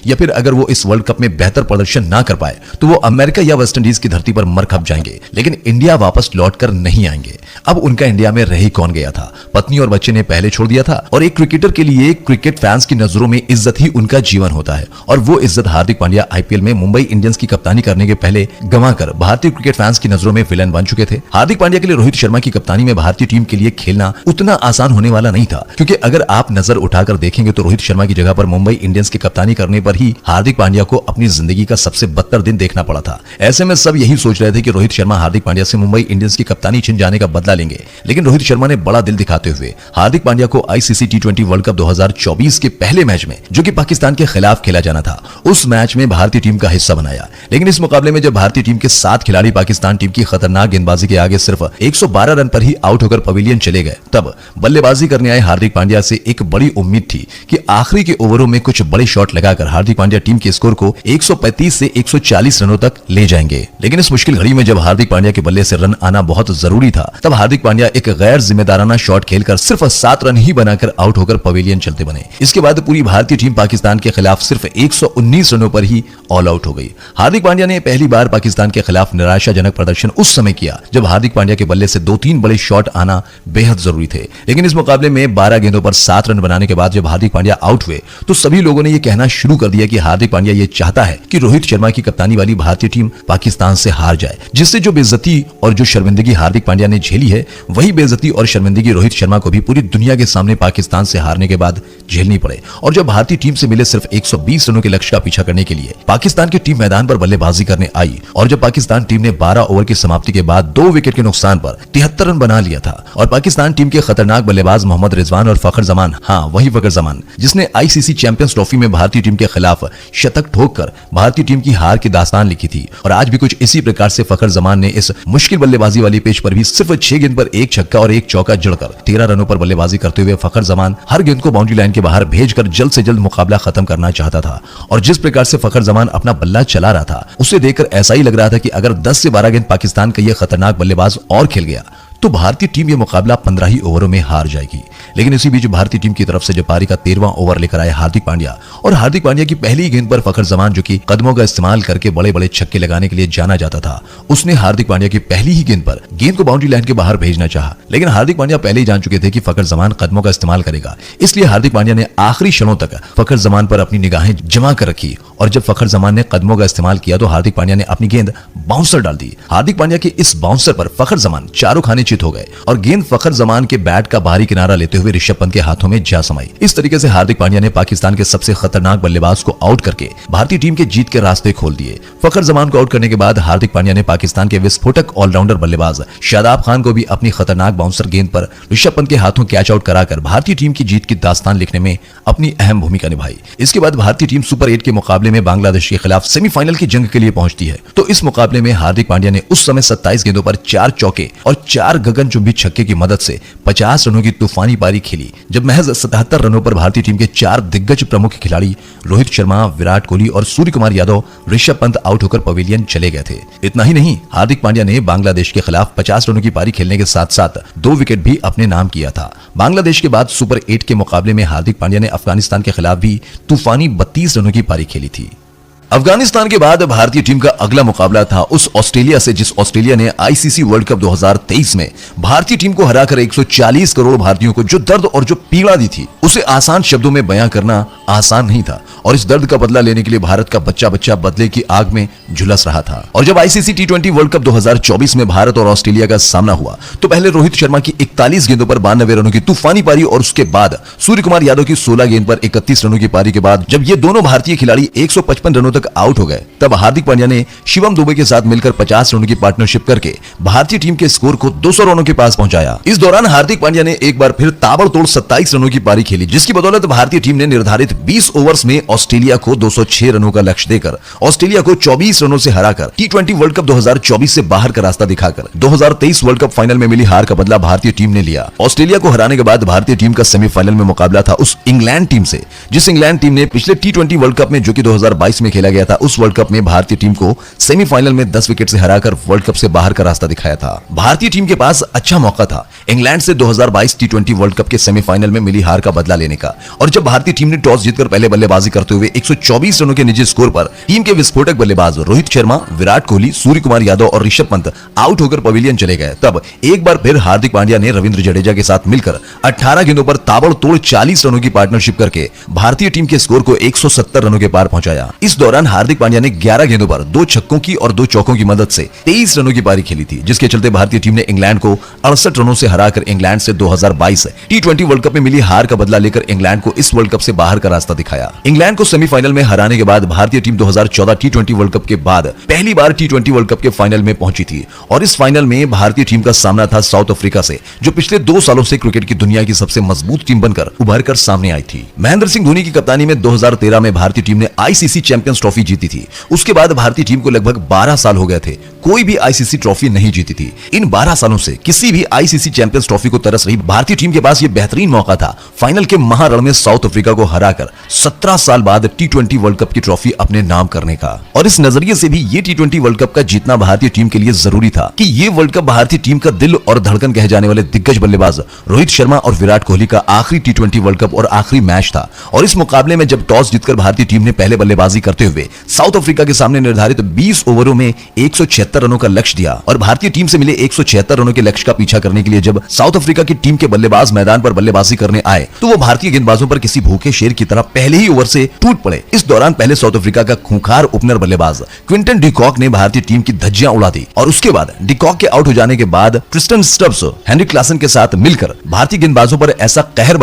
या फिर अगर वो इस वर्ल्ड कप में बेहतर प्रदर्शन ना कर पाए तो वो अमेरिका या वेस्टइंडीज की धरती पर मर खप जाएंगे, लेकिन इंडिया वापस लौटकर नहीं आएंगे। अब उनका इंडिया में रह ही कौन गया था, पत्नी और बच्चे ने पहले छोड़ दिया था। और एक क्रिकेटर के लिए क्रिकेट फैंस की नजरों में इज्जत ही उनका जीवन होता है, और वो इज्जत हार्दिक पांड्या आईपीएल में मुंबई इंडियंस की कप्तानी करने के पहले गंवाकर भारतीय क्रिकेट फैंस की नजरों में विलन बन चुके थे। हार्दिक पांड्या के लिए रोहित शर्मा की कप्तानी में भारतीय टीम के लिए खेलना उतना आसान होने वाला नहीं था, क्योंकि अगर आप नजर उठाकर देखेंगे तो रोहित शर्मा की जगह पर मुंबई इंडियंस की कप्तानी करने पर ही हार्दिक पांड्या को अपनी जिंदगी का सबसे बदतर दिन देखना पड़ा था। ऐसे में सब यही सोच रहे थे कि रोहित शर्मा हार्दिक पांड्या से मुंबई इंडियंस की कप्तानी छिन जाने का बदला लेंगे, लेकिन रोहित शर्मा ने बड़ा दिल दिखाते हुए हार्दिक पांड्या को आईसीसी टी20 वर्ल्ड कप 2024 के पहले मैच में, जो कि पाकिस्तान के खिलाफ खेला जाना था, उस मैच में भारतीय टीम का हिस्सा बनाया। लेकिन इस मुकाबले में जब भारतीय टीम के 7 खिलाड़ी पाकिस्तान टीम की खतरनाक गेंदबाजी के आगे सिर्फ 112 रन पर ही आउट होकर पवेलियन चले गए, तब बल्लेबाजी करने आए हार्दिक पांड्या से एक बड़ी उम्मीद थी कि आखिरी के ओवरों में कुछ बड़े शॉट लगाकर हार्दिक पांड्या टीम के स्कोर को 135 से 140 रनों तक ले जाएंगे। लेकिन इस मुश्किल घड़ी में जब हार्दिक पांड्या के बल्ले से रन आना बहुत जरूरी था, तब हार्दिक पांड्या एक गैर जिम्मेदाराना शॉट खेलकर सिर्फ 7 रन ही बनाकर आउट होकर पवेलियन चलते बने। इसके बाद पूरी भारतीय टीम पाकिस्तान के खिलाफ सिर्फ 119 रनों पर ही ऑल आउट हो गई। हार्दिक पांड्या ने पहली बार पाकिस्तान के खिलाफ निराशाजनक प्रदर्शन उस समय किया जब हार्दिक पांड्या के बल्ले से 2-3 बड़े शॉट आना बेहद जरूरी थे। लेकिन इस मुकाबले में 12 गेंदों पर 7 रन बनाने के बाद जब हार्दिक पांड्या आउट हुए तो सभी लोगों ने यह कहना शुरू कर दिया कि हार्दिक पांड्या ये चाहता है कि रोहित शर्मा की कप्तानी वाली भारतीय टीम पाकिस्तान से हार जाए, जिससे जो बेइज्जती और जो शर्मिंदगी हार्दिक पांड्या ने झेली है, वही बेइज्जती और शर्मिंदगी रोहित शर्मा को भी पूरी दुनिया के सामने पाकिस्तान से हारने के बाद झेलनी पड़े। और जब भारतीय टीम से मिले सिर्फ 120 रनों के लक्ष्य का पीछा करने के लिए पाकिस्तान की टीम मैदान पर बल्लेबाजी करने आई, और जब पाकिस्तान टीम ने 12 ओवर की समाप्ति के बाद 2 विकेट के नुकसान पर 73 रन बना लिया था, और पाकिस्तान टीम के खतरनाक बल्लेबाज मोहम्मद रिजवान और फखर जमान, हाँ वही फखर जमान, जिसने आईसीसी चैंपियंस ट्रॉफी में भारतीय टीम के खिलाफ शतक ठोककर भारतीय टीम की हार की दास्तान लिखी थी। और आज भी कुछ इसी प्रकार से फखर जमान ने इस मुश्किल बल्लेबाजी वाली पिच पर भी सिर्फ 6 गेंद पर 1 छक्का और 1 चौका जड़कर 13 रनों पर बल्लेबाजी करते हुए फखर जमान हर गेंद को बाउंड्री लाइन के बाहर भेजकर जल्द से जल्द मुकाबला खत्म करना चाहता था। और जिस प्रकार से फखर जमान अपना बल्ला चला रहा था, उसे देखकर ऐसा ही लग रहा था कि अगर 10 से 12 गेंद पाकिस्तान का यह खतरनाक बल्लेबाज और खेल गया तो भारतीय टीम यह मुकाबला 15 ही ओवरों में हार जाएगी। लेकिन इसी बीच भारतीय टीम की तरफ से जब पारी का 13वां ओवर लेकर आए हार्दिक पांड्या, और हार्दिक पांड्या की पहली गेंद पर फखर जमान, जो कि कदमों का इस्तेमाल करके बड़े बड़े छक्के लगाने के लिए जाना जाता था, उसने हार्दिक पांड्या की पहली ही गेंद पर गेंद को बाउंड्री लाइन के बाहर भेजना चाहा। लेकिन हार्दिक पांड्या पहले ही जान चुके थे कि फखर जमान कदमों का इस्तेमाल करेगा, इसलिए हार्दिक पांड्या ने आखिरी क्षणों तक फखर जमान पर अपनी निगाहें जमा कर रखी। और जब फखर जमान ने कदमों का इस्तेमाल किया तो हार्दिक पांड्या ने अपनी गेंद बाउंसर डाल दी। हार्दिक पांड्या के इस बाउंसर पर फखर जमान चारों खाने चित हो गए और गेंद फखर जमान के बैट का बाहरी किनारा लेते हुए ऋषभ पंत के हाथों में जा समाई। इस तरीके से हार्दिक पांड्या ने पाकिस्तान के सबसे खतरनाक बल्लेबाज को आउट करके भारतीय टीम के जीत के रास्ते खोल दिए। फखर जमान को आउट करने के बाद हार्दिक पांड्या ने पाकिस्तान के विस्फोटक ऑलराउंडर बल्लेबाज शादाब खान को भी अपनी खतरनाक बाउंसर गेंद पर ऋषभ पंत के हाथों कैच आउट कराकर भारतीय टीम की जीत की दास्तान लिखने में अपनी अहम भूमिका निभाई। इसके बाद भारतीय टीम सुपर 8 के मुकाबले में बांग्लादेश के खिलाफ सेमीफाइनल की जंग के लिए पहुंचती है। तो इस मुकाबले में हार्दिक पांड्या ने उस समय 27 गेंदों पर 4 चौके और 4 गगनचुंबी छक्के की मदद से 50 रनों की तूफानी पारी खेली, जब महज 77 रनों पर भारतीय टीम के 4 दिग्गज प्रमुख खिलाड़ी रोहित शर्मा, विराट कोहली और सूर्य कुमार यादव, ऋषभ पंत आउट होकर पवेलियन चले गए थे। इतना ही नहीं, हार्दिक पांड्या ने बांग्लादेश के खिलाफ 50 रनों की पारी खेलने के साथ साथ 2 विकेट भी अपने नाम किया था। बांग्लादेश के बाद सुपर 8 के मुकाबले में हार्दिक पांड्या ने अफगानिस्तान के खिलाफ भी तूफानी 32 रनों की पारी खेली थी। अफगानिस्तान के बाद भारतीय टीम का अगला मुकाबला था उस ऑस्ट्रेलिया से, जिस ऑस्ट्रेलिया ने आईसीसी वर्ल्ड कप 2023 में भारतीय टीम को हराकर 140 करोड़ भारतीयों को जो दर्द और जो पीड़ा दी थी, उसे आसान शब्दों में बयां करना आसान नहीं था। और इस दर्द का बदला लेने के लिए भारत का बच्चा बच्चा बदले की आग में झुलस रहा था। और जब आईसीसी टी20 वर्ल्ड कप 2024 में भारत और ऑस्ट्रेलिया का सामना हुआ तो पहले रोहित शर्मा की 41 गेंदों पर 92 रनों की तूफानी पारी और उसके बाद सूर्य कुमार यादव की 16 गेंद पर 31 रनों की पारी के बाद जब ये दोनों भारतीय खिलाड़ी 155 रनों तक आउट हो गए, तब हार्दिक पांड्या ने शिवम दुबे के साथ मिलकर 50 रनों की पार्टनरशिप करके भारतीय टीम के स्कोर को 200 रनों के पास पहुंचाया। इस दौरान हार्दिक पांड्या ने एक बार फिर ताबड़तोड़ 27 रनों की पारी खेली, जिसकी बदौलत भारतीय टीम ने निर्धारित 20 ओवर्स में ऑस्ट्रेलिया को 206 रनों का लक्ष्य देकर ऑस्ट्रेलिया को 24 रनों से हराकर टी20 वर्ल्ड कप 2024 से बाहर का रास्ता दिखाकर 2023 वर्ल्ड कप फाइनल में मिली हार का बदला भारतीय टीम ने लिया। ऑस्ट्रेलिया को हराने के बाद भारतीय टीम का सेमीफाइनल में मुकाबला था उस इंग्लैंड टीम से, जिस इंग्लैंड टीम ने पिछले टी20 वर्ल्ड कप में, जो कि 2022 में खेला गया था, उस वर्ल्ड कप में भारतीय टीम को सेमीफाइनल में 10 विकेट से हराकर वर्ल्ड कप से बाहर का रास्ता दिखाया था। भारतीय टीम के पास अच्छा मौका था इंग्लैंड से 2022 टी20 वर्ल्ड कप के सेमीफाइनल में मिली हार का बदला लेने का। और जब भारतीय टीम ने टॉस जीतकर पहले बल्लेबाजी करते हुए 124 रनों के निजी स्कोर पर टीम के विस्फोटक बल्लेबाज रोहित शर्मा, विराट कोहली, सूर्य कुमार यादव और ऋषभ पंत आउट होकर पवेलियन चले गए। तब एक बार फिर हार्दिक पांड्या ने रविंद्र जडेजा के साथ मिलकर 18 गेंदों पर ताबड़तोड़ 40 रनों की पार्टनरशिप करके भारतीय टीम के स्कोर को 170 रनों के पार पहुंचाया। इस दौरान हार्दिक पांड्या ने 11 गेंदों पर 2 छक्कों की और 2 चौकों की मदद से 23 रनों की पारी खेली थी, जिसके चलते भारतीय टीम ने इंग्लैंड को 68 रनों से हराकर इंग्लैंड से 2022 T20 वर्ल्ड कप में मिली हार का बदला लेकर इंग्लैंड को इस वर्ल्ड कप से बाहर का रास्ता दिखाया। इंग्लैंड को सेमीफाइनल में हराने के बाद भारतीय टीम 2014 T20 वर्ल्ड कप के बाद पहली बार T20 वर्ल्ड कप के फाइनल में पहुंची थी और इस फाइनल में भारतीय टीम का सामना था साउथ अफ्रीका से, जो पिछले 2 सालों से क्रिकेट की दुनिया की सबसे मजबूत टीम बनकर उभर कर सामने आई थी। महेंद्र सिंह धोनी की कप्तानी में 2013 में भारतीय टीम ने आईसीसी चैंपियंस ट्रॉफी जीती थी। उसके बाद भारतीय टीम को लगभग 12 साल हो गए थे, कोई भी आईसीसी ट्रॉफी नहीं जीती थी। इन 12 सालों से किसी भी आईसीसी चैंपियंस ट्रॉफी को तरस रही भारतीय टीम के पास यह बेहतरीन मौका था फाइनल के महारण में साउथ अफ्रीका को हराकर 17 साल बाद T20 वर्ल्ड कप की ट्रॉफी अपने नाम करने का। और इस नजरिए से भी ये T20 वर्ल्ड कप का जीतना भारतीय टीम के लिए जरूरी था कि ये वर्ल्ड कप भारतीय टीम का दिल और धड़कन कहे जाने वाले दिग्गज बल्लेबाज रोहित शर्मा और विराट कोहली का आखिरी T20 वर्ल्ड कप और आखिरी मैच था। और इस मुकाबले में जब टॉस जीतकर भारतीय टीम ने पहले बल्लेबाजी करते हुए साउथ अफ्रीका के सामने निर्धारित 20 ओवरों में 176 रनों का लक्ष्य दिया और भारतीय टीम से मिले 176 रनों के लक्ष्य का पीछा करने के लिए जब साउथ अफ्रीका की टीम के बल्लेबाज मैदान पर बल्लेबाजी करने आए तो वो भारतीय गेंदबाजों पर किसी भूखे शेर की तरह पहले ही ओवर से टूट पड़े। इस दौरान पहले साउथ अफ्रीका का खूंखार ओपनर बल्लेबाज क्विंटन डिकॉक ने भारतीय टीम की धज्जियां उड़ा दी और उसके बाद डिकॉक के आउट हो जाने के बाद क्रिस्टन स्टब्स हेनरिक क्लासन के साथ मिलकर भारतीय गेंदबाजों पर ऐसा कहर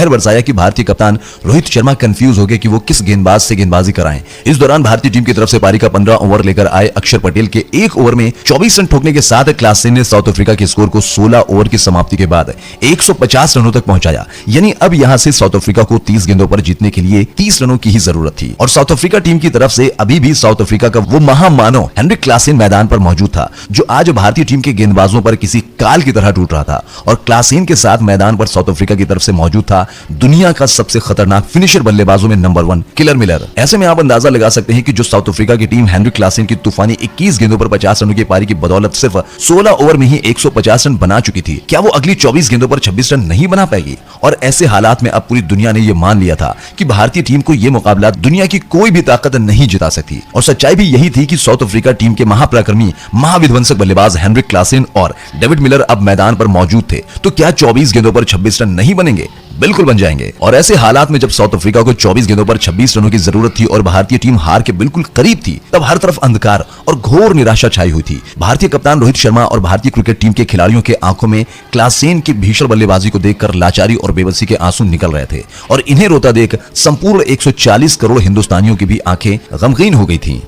बरसाया कि भारतीय कप्तान रोहित शर्मा कंफ्यूज हो गए कि वो किस गेंदबाज से गेंदबाजी कराएं। इस दौरान भारतीय टीम की तरफ से पारी का 15 ओवर लेकर आए अक्षर पटेल के एक ओवर में 24 रन ठोकने के साथ क्लासन ने साउथ अफ्रीका के स्कोर को 16 ओवर की समाप्ति के बाद 150 रनों तक पहुंचाया। यानी अब यहां से साउथ अफ्रीका को 30 गेंदों पर जीतने के लिए 30 रनों की ही जरूरत थी और साउथ अफ्रीका टीम की तरफ से अभी भी साउथ अफ्रीका का वो महामानव हेनरिक क्लासन मैदान पर मौजूद था, जो आज भारतीय टीम के गेंदबाजों पर किसी काल की तरह टूट रहा था। और क्लासन के साथ मैदान पर साउथ अफ्रीका की तरफ से मौजूद था दुनिया का सबसे खतरनाक फिनिशर बल्लेबाजों में नंबर 1 किलर मिलर। ऐसे में आप अंदाजा लगा सकते हैं कि जो साउथ अफ्रीका की टीम हेनरिक क्लासन की तूफानी 21 गेंदों पर 50 रनों की पारी की बदौलत सिर्फ 16 ओवर में ही 150 रन बना चुकी थी, क्या वो अगली 24 गेंदों पर 26 रन नहीं बना पाएगी? और ऐसे हालात में अब पूरी दुनिया ने यह मान लिया था कि भारतीय टीम को यह मुकाबला दुनिया की कोई भी ताकत नहीं जिता सकती। और सच्चाई भी यही थी कि साउथ अफ्रीका टीम के महापराक्रमी महाविध्वंसक बल्लेबाज हेनरिक क्लासन और डेविड मिलर अब मैदान पर मौजूद थे, तो क्या 24 गेंदों पर 26 रन नहीं बनेंगे? बिल्कुल बन जाएंगे। और ऐसे हालात में जब साउथ अफ्रीका को 24 गेंदों पर 26 रनों की जरूरत थी और भारतीय टीम हार के बिल्कुल करीब थी, तब हर तरफ अंधकार और घोर निराशा छाई हुई थी। भारतीय कप्तान रोहित शर्मा और भारतीय क्रिकेट टीम के खिलाड़ियों के आंखों में क्लासन की भीषण बल्लेबाजी को देखकर लाचारी और बेबसी के आंसू निकल रहे थे और इन्हें रोता देख संपूर्ण 140 करोड़ हिंदुस्तानियों की भी आंखें गमगीन हो गई थीं।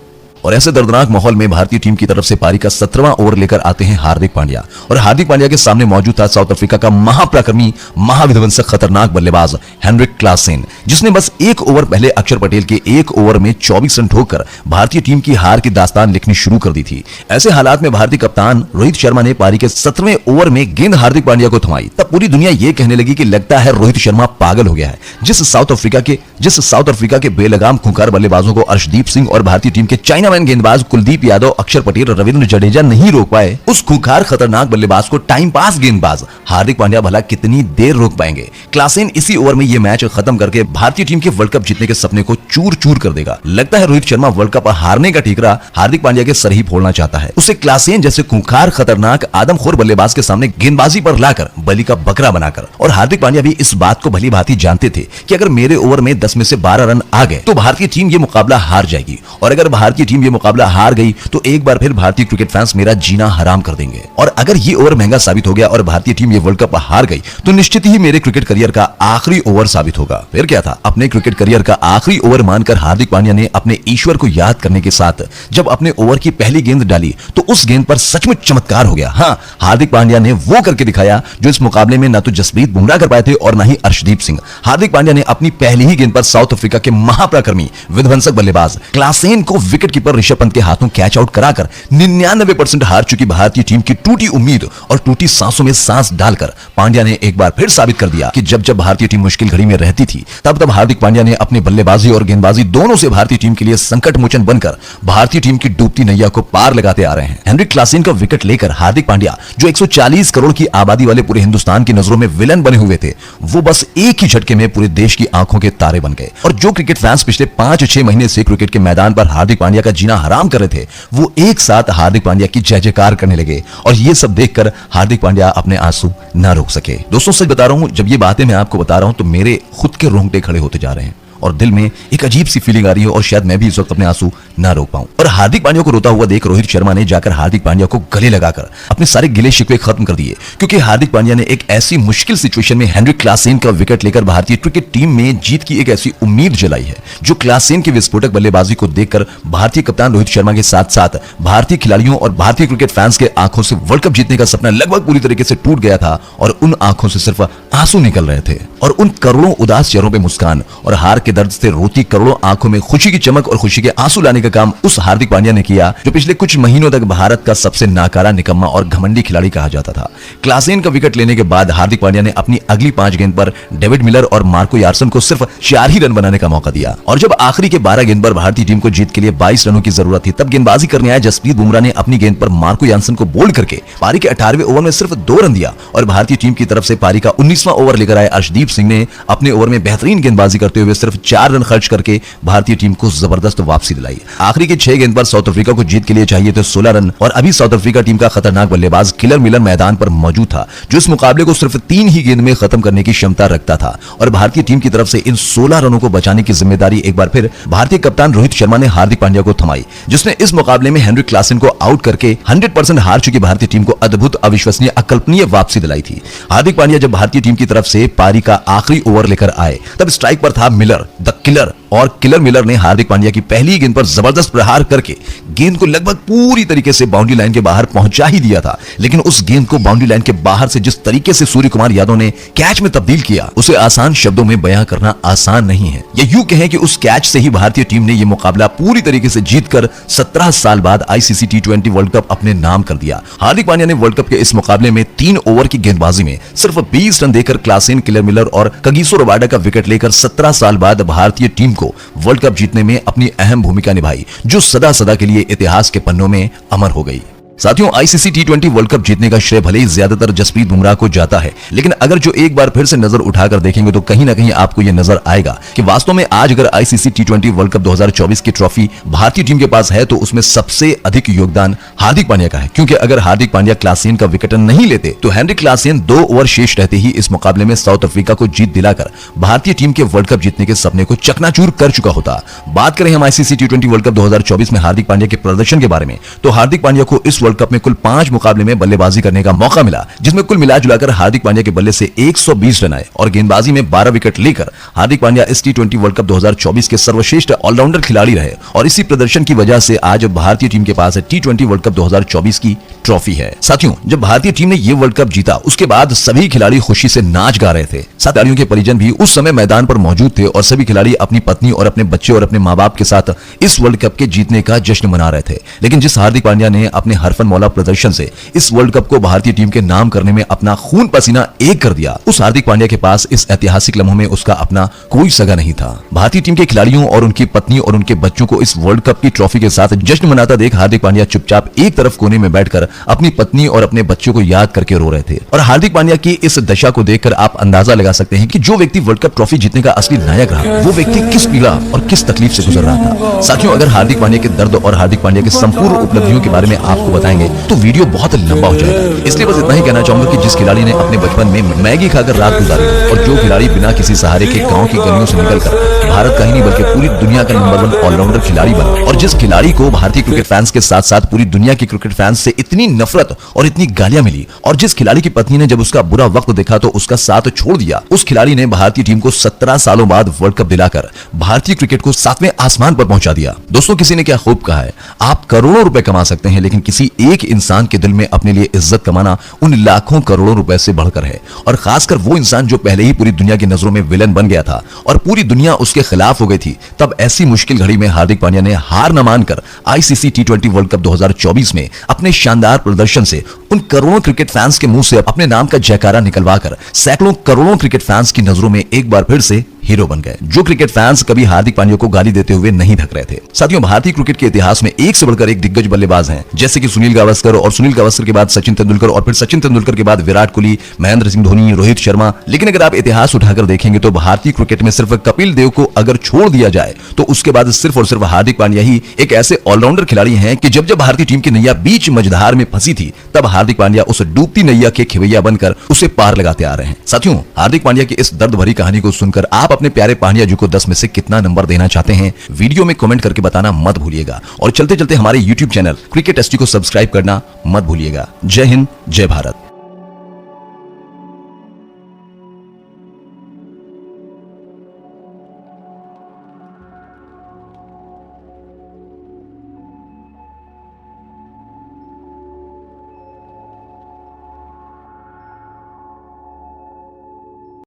और ऐसे दर्दनाक माहौल में भारतीय टीम की तरफ से पारी का 17वां ओवर लेकर आते हैं हार्दिक पांड्या और हार्दिक पांड्या के सामने मौजूद था साउथ अफ्रीका का महापराक्रमी महाविध्वंसक खतरनाक बल्लेबाज हेनरिक क्लासन, जिसने बस एक ओवर पहले अक्षर पटेल के एक ओवर में 24 रन ठोककर भारतीय टीम की हार की दास्तान लिखनी शुरू कर दी थी। ऐसे हालात में भारतीय कप्तान रोहित शर्मा ने पारी के 17वें ओवर में गेंद हार्दिक पांड्या को थमाई। तब पूरी दुनिया यह कहने लगी कि लगता है रोहित शर्मा पागल हो गया है। जिस साउथ अफ्रीका के बेलगाम खूंखार बल्लेबाजों को अर्शदीप सिंह और भारतीय टीम के चाइनामैन गेंदबाज कुलदीप यादव, अक्षर पटेल, रविंद्र जडेजा नहीं रोक पाए, उस खूंखार खतरनाक बल्लेबाज को टाइम पास गेंदबाज हार्दिक पांड्या भला कितनी देर रोक पाएंगे? क्लासन इसी ओवर में यह मैच खत्म करके भारतीय टीम के वर्ल्ड कप जीतने के सपने को चूर चूर कर देगा। लगता है रोहित शर्मा वर्ल्ड कप हारने का ठीकरा हार्दिक पांड्या के सर ही फोड़ना चाहता है। उसे क्लासन जैसे खूंखार खतरनाक आदमखोर बल्लेबाज के सामने गेंदबाजी पर लाकर बलि का बकरा बनाकर। और हार्दिक पांड्या भी इस बात को भली भांति जानते थे कि अगर मेरे ओवर में 10 में से 12 रन आ गए तो भारतीय टीम ये मुकाबला हार जाएगी और अगर भारतीय टीम ये मुकाबला हार गई तो एक बार फिर भारतीय क्रिकेट फैंस मेरा जीना हराम कर देंगे। और अगर ये ओवर महंगा साबित हो गया और भारतीय टीम ये वर्ल्ड कप हार गई तो निश्चित ही मेरे क्रिकेट करियर का आखिरी ओवर साबित होगा। फिर क्या था, अपने क्रिकेट करियर का आखिरी ओवर मानकर हार्दिक पांड्या ने अपने ईश्वर को याद करने के साथ जब अपने ओवर की पहली गेंद डाली तो उस गेंद पर सचमुच चमत्कार हो गया। हाँ, हार्दिक पांड्या ने वो करके दिखाया जो इस मुकाबले में ना तो जसप्रीत बुमराह कर पाए थे और ना ही अर्शदीप सिंह। हार्दिक पांड्या ने अपनी पहली ही गेंद पर साउथ अफ्रीका के महापराक्रमी विध्वंसक बल्लेबाज क्लासन को विकेट कीपर पर ऋषभ पंत के हाथों कैच आउट कराकर 99% हार चुकी भारतीय टीम की टूटी उम्मीद और टूटी सांसों में सांस डालकर पांड्या ने एक बार फिर साबित कर दिया कि जब जब भारतीय टीम मुश्किल घड़ी में रहती थी तब तब हार्दिक पांड्या ने अपनी बल्लेबाजी और गेंदबाजी दोनों से भारतीय टीम के लिए संकट मोचन बनकर भारतीय टीम की डूबती नैया को पार लगाते आ रहे हैं। हेनरिक क्लासेन का विकेट लेकर हार्दिक पांड्या, जो 140 करोड़ की आबादी वाले पूरे हिंदुस्तान की नजरों में विलन बने हुए थे, वो बस एक ही झटके में पूरे देश की आंखों के तारे बन गए। और जो क्रिकेट फैंस पिछले 5-6 महीने से क्रिकेट के मैदान पर हार्दिक पांड्या का जीना हराम कर रहे थे, वो एक साथ हार्दिक पांड्या की जय जयकार करने लगे। और ये सब देखकर हार्दिक पांड्या अपने आंसू ना रोक सके। दोस्तों सच बता रहा हूं, जब ये बातें मैं आपको बता रहा हूं तो मेरे खुद के रोंगटे खड़े होते जा रहे हैं और दिल में एक अजीब सी फीलिंग आ रही है और शायद मैं भी इस वक्त अपने आंसू ना रोक पाऊं। और हार्दिक पांड्या को रोता हुआ देख रोहित शर्मा ने जाकर हार्दिक पांड्या को गले लगाकर अपने सारे गिले शिकवे खत्म कर दिए, क्योंकि हार्दिक पांड्या ने एक ऐसी मुश्किल सिचुएशन में हेनरिक क्लासेन का विकेट लेकर भारतीय क्रिकेट टीम में जीत की एक ऐसी उम्मीद जलाई है, जो क्लासेन की विस्फोटक बल्लेबाजी को देखकर भारतीय कप्तान रोहित शर्मा के साथ साथ भारतीय खिलाड़ियों और भारतीय क्रिकेट फैंस के आंखों से वर्ल्ड कप जीतने का सपना लगभग पूरी तरीके से टूट गया था। और उन आंखों से सिर्फ आंसू निकल रहे थे और उन करोड़ों उदास चेहरों पे मुस्कान और हार के दर्द से रोती करोड़ों आंखों में खुशी की चमक और खुशी के आंसू लाने का काम उस हार्दिक पांड्या ने किया, जो पिछले कुछ महीनों तक भारत का सबसे नाकारा, निकम्मा और घमंडी खिलाड़ी कहा जाता था। क्लासेन का विकेट लेने के बाद हार्दिक पांड्या ने अपनी अगली 5 गेंद पर डेविड मिलर और मार्को यार्सन को सिर्फ 4 ही रन बनाने का मौका दिया। और जब आखिरी के 12 गेंद पर भारतीय टीम को जीत के लिए 22 रनों की जरूरत थी, तब गेंदबाजी करने आए जसप्रीत बुमराह ने अपनी गेंद पर मार्को यार्सन को बोल्ड करके पारी के 18वें ओवर में सिर्फ 2 रन दिया। और भारतीय टीम की तरफ से पारी का 19वां ओवर लेकर आए अर्शदीप सिंह ने अपने ओवर में बेहतरीन गेंदबाजी करते हुए सिर्फ 4 रन खर्च करके भारतीय टीम को जबरदस्त वापसी दिलाई। आखिरी के 6 गेंद पर साउथ अफ्रीका को जीत के लिए चाहिए थे 16 रन और अभी साउथ अफ्रीका टीम का खतरनाक बल्लेबाज किलर मिलर मैदान पर मौजूद था, जो इस मुकाबले को सिर्फ 3 ही गेंद में खत्म करने की क्षमता रखता था। और भारतीय टीम की तरफ से इन 16 रनों को बचाने की जिम्मेदारी एक बार फिर भारतीय कप्तान रोहित शर्मा ने हार्दिक पांड्या को थमाई, जिसने इस मुकाबले में हेनरिक क्लासेन को आउट करके 100% हार चुकी भारतीय टीम को अद्भुत, अविश्वसनीय, अकल्पनीय वापसी दिलाई थी। हार्दिक पांड्या जब भारतीय टीम की तरफ से पारी का आखिरी ओवर लेकर आए, तब स्ट्राइक पर था मिलर द किलर, और किलर मिलर ने हार्दिक पांड्या की पहली गेंद पर जबरदस्त प्रहार करके गेंद को लगभग पूरी तरीके से बाउंड्री लाइन के बाहर पहुंचा ही दिया था। लेकिन उस गेंद को बाउंड्री लाइन के बाहर से जिस तरीके से सूर्य कुमार यादव ने कैच में तब्दील किया, उसे आसान शब्दों में बयां करना आसान नहीं है। या यूं कहें कि उस कैच से ही भारतीय टीम ने यह मुकाबला पूरी तरीके से जीतकर 17 साल बाद आईसीसी T20 वर्ल्ड कप अपने नाम कर दिया। हार्दिक पांड्या ने वर्ल्ड कप के इस मुकाबले में 3 ओवर की गेंदबाजी में सिर्फ 20 रन देकर क्लासेन, किलर मिलर और कगिसो रबाडा का विकेट लेकर 17 साल बाद भारतीय टीम को वर्ल्ड कप जीतने में अपनी अहम भूमिका निभाई, जो सदा सदा के लिए इतिहास के पन्नों में अमर हो गई। साथियों, आईसीसी T20 वर्ल्ड कप जीतने का श्रेय भले ही ज्यादातर जसप्रीत बुमराह को जाता है, लेकिन अगर जो एक बार फिर से नजर उठाकर देखेंगे तो कहीं ना कहीं आपको यह नजर आएगा कि वास्तव में आज अगर आईसीसी T20 वर्ल्ड कप 2024 की ट्रॉफी भारतीय टीम के पास है तो उसमें सबसे अधिक योगदान हार्दिक पांड्या का है। क्योंकि अगर हार्दिक पांड्या क्लासेन का विकेट नहीं लेते तो हेनरिक क्लासेन 2 ओवर शेष रहते ही इस मुकाबले में साउथ अफ्रीका को जीत दिलाकर भारतीय टीम के वर्ल्ड कप जीतने के सपने को चकनाचूर कर चुका होता। बात करें हम आईसीसी T20 वर्ल्ड कप 2024 में हार्दिक पांड्या के प्रदर्शन के बारे में, तो हार्दिक पांड्या को इस वर्ल्ड कप में कुल 5 मुकाबले में बल्लेबाजी करने का मौका मिला, जिसमें कुल मिला जुलाकर हार्दिक पांड्या के बल्ले से 120 रन आए और गेंदबाजी में 12 विकेट लेकर हार्दिक पांड्या इस T20 वर्ल्ड कप 2024 के सर्वश्रेष्ठ ऑलराउंडर खिलाड़ी रहे। और इसी प्रदर्शन की वजह से आज भारतीय टीम के पास T20 वर्ल्ड कप 2024 की ट्रॉफी है। साथियों, जब भारतीय टीम ने यह वर्ल्ड कप जीता, उसके बाद सभी खिलाड़ी खुशी से नाच गा रहे थे। साथ खिलाड़ियों के परिजन भी उस समय मैदान पर मौजूद थे और सभी खिलाड़ी अपनी पत्नी और अपने बच्चे और अपने माँ बाप के साथ इस वर्ल्ड कप के जीतने का जश्न मना रहे थे। लेकिन जिस हार्दिक पांड्या ने अपने हरफन मौला प्रदर्शन से इस वर्ल्ड कप को भारतीय टीम के नाम करने में अपना खून पसीना एक कर दिया, उस हार्दिक पांड्या के पास इस ऐतिहासिक लम्हों में उसका अपना कोई सगा नहीं था। भारतीय टीम के खिलाड़ियों और उनकी पत्नी और उनके बच्चों को इस वर्ल्ड कप की ट्रॉफी के साथ जश्न मनाता देख हार्दिक पांड्या चुपचाप एक तरफ कोने में बैठकर अपनी पत्नी और अपने बच्चों को याद करके रो रहे थे। और हार्दिक पांड्या की इस दशा को देखकर आप अंदाजा लगा सकते हैं कि जो व्यक्ति वर्ल्ड कप ट्रॉफी जीतने का असली नायक रहा, वो व्यक्ति किस पीड़ा और किस तकलीफ से गुजर रहा था। साथियों, अगर हार्दिक पांड्या के दर्द और हार्दिक पांड्या के संपूर्ण उपलब्धियों के बारे में आपको बताएंगे तो वीडियो बहुत लंबा हो जाएगा। इसलिए बस इतना ही कहना चाहूंगा कि जिस खिलाड़ी ने अपने बचपन में मैगी खाकर रात गुजारी और जो खिलाड़ी बिना किसी सहारे के गांव की गलियों से निकलकर भारत का ही नहीं बल्कि पूरी दुनिया का नंबर 1 ऑलराउंडर खिलाड़ी बना, और जिस खिलाड़ी को भारतीय क्रिकेट फैंस के साथ साथ पूरी दुनिया के क्रिकेट फैंस से इतनी इतनी नफरत और इतनी गालियां मिली, और जिस खिलाड़ी की पत्नी ने जब उसका बुरा वक्त देखा तो उसका साथ छोड़ दिया, उस खिलाड़ी ने भारतीय टीम को 17 सालों बाद वर्ल्ड कप दिलाकर भारतीय क्रिकेट को 7वें आसमान पर पहुंचा दिया। दोस्तों, किसी ने क्या खूब कहा है, आप करोड़ों रुपए कमा सकते हैं, लेकिन किसी एक इंसान के दिल में अपने लिए इज्जत कमाना उन लाखों करोड़ों रुपए से बढ़कर है। और खासकर वो इंसान जो पहले ही पूरी दुनिया की नजरों में विलन बन गया था और पूरी दुनिया उसके खिलाफ हो गई थी, तब ऐसी मुश्किल घड़ी में हार्दिक पांड्या ने हार न मानकर आईसीसी टी20 वर्ल्ड कप 2024 में अपने शानदार प्रदर्शन से उन करोड़ों क्रिकेट फैंस के मुंह से अपने नाम का जयकारा निकलवाकर सैकड़ों करोड़ों क्रिकेट फैंस की नजरों में एक बार फिर से हीरो बन गए, जो क्रिकेट फैंस कभी हार्दिक पांड्या को गाली देते हुए नहीं थक रहे थे। साथियों, भारतीय क्रिकेट के इतिहास में एक से बढ़कर एक दिग्गज बल्लेबाज हैं, जैसे कि सुनील गावस्कर, और सुनील गावस्कर के बाद सचिन तेंदुलकर, और फिर सचिन तेंदुलकर के बाद विराट कोहली, महेंद्र सिंह धोनी, रोहित शर्मा। लेकिन अगर आप इतिहास उठाकर देखेंगे तो भारतीय क्रिकेट में सिर्फ कपिल देव को अगर छोड़ दिया जाए तो उसके बाद सिर्फ और सिर्फ हार्दिक पांड्या ही एक ऐसे ऑलराउंडर खिलाड़ी हैं कि जब जब भारतीय टीम की नैया बीच मझधार में फंसी थी, तब हार्दिक पांड्या उस डूबती नैया के खिवैया बनकर उसे पार लगाते आ रहे हैं। साथियों, हार्दिक पांड्या की इस दर्द भरी कहानी को सुनकर आप अपने प्यारे पांड्या जी को 10 में से कितना नंबर देना चाहते हैं, वीडियो में कमेंट करके बताना मत भूलिएगा। और चलते चलते हमारे YouTube चैनल क्रिकेट एसटी को सब्सक्राइब करना मत भूलिएगा। जय हिंद, जय भारत।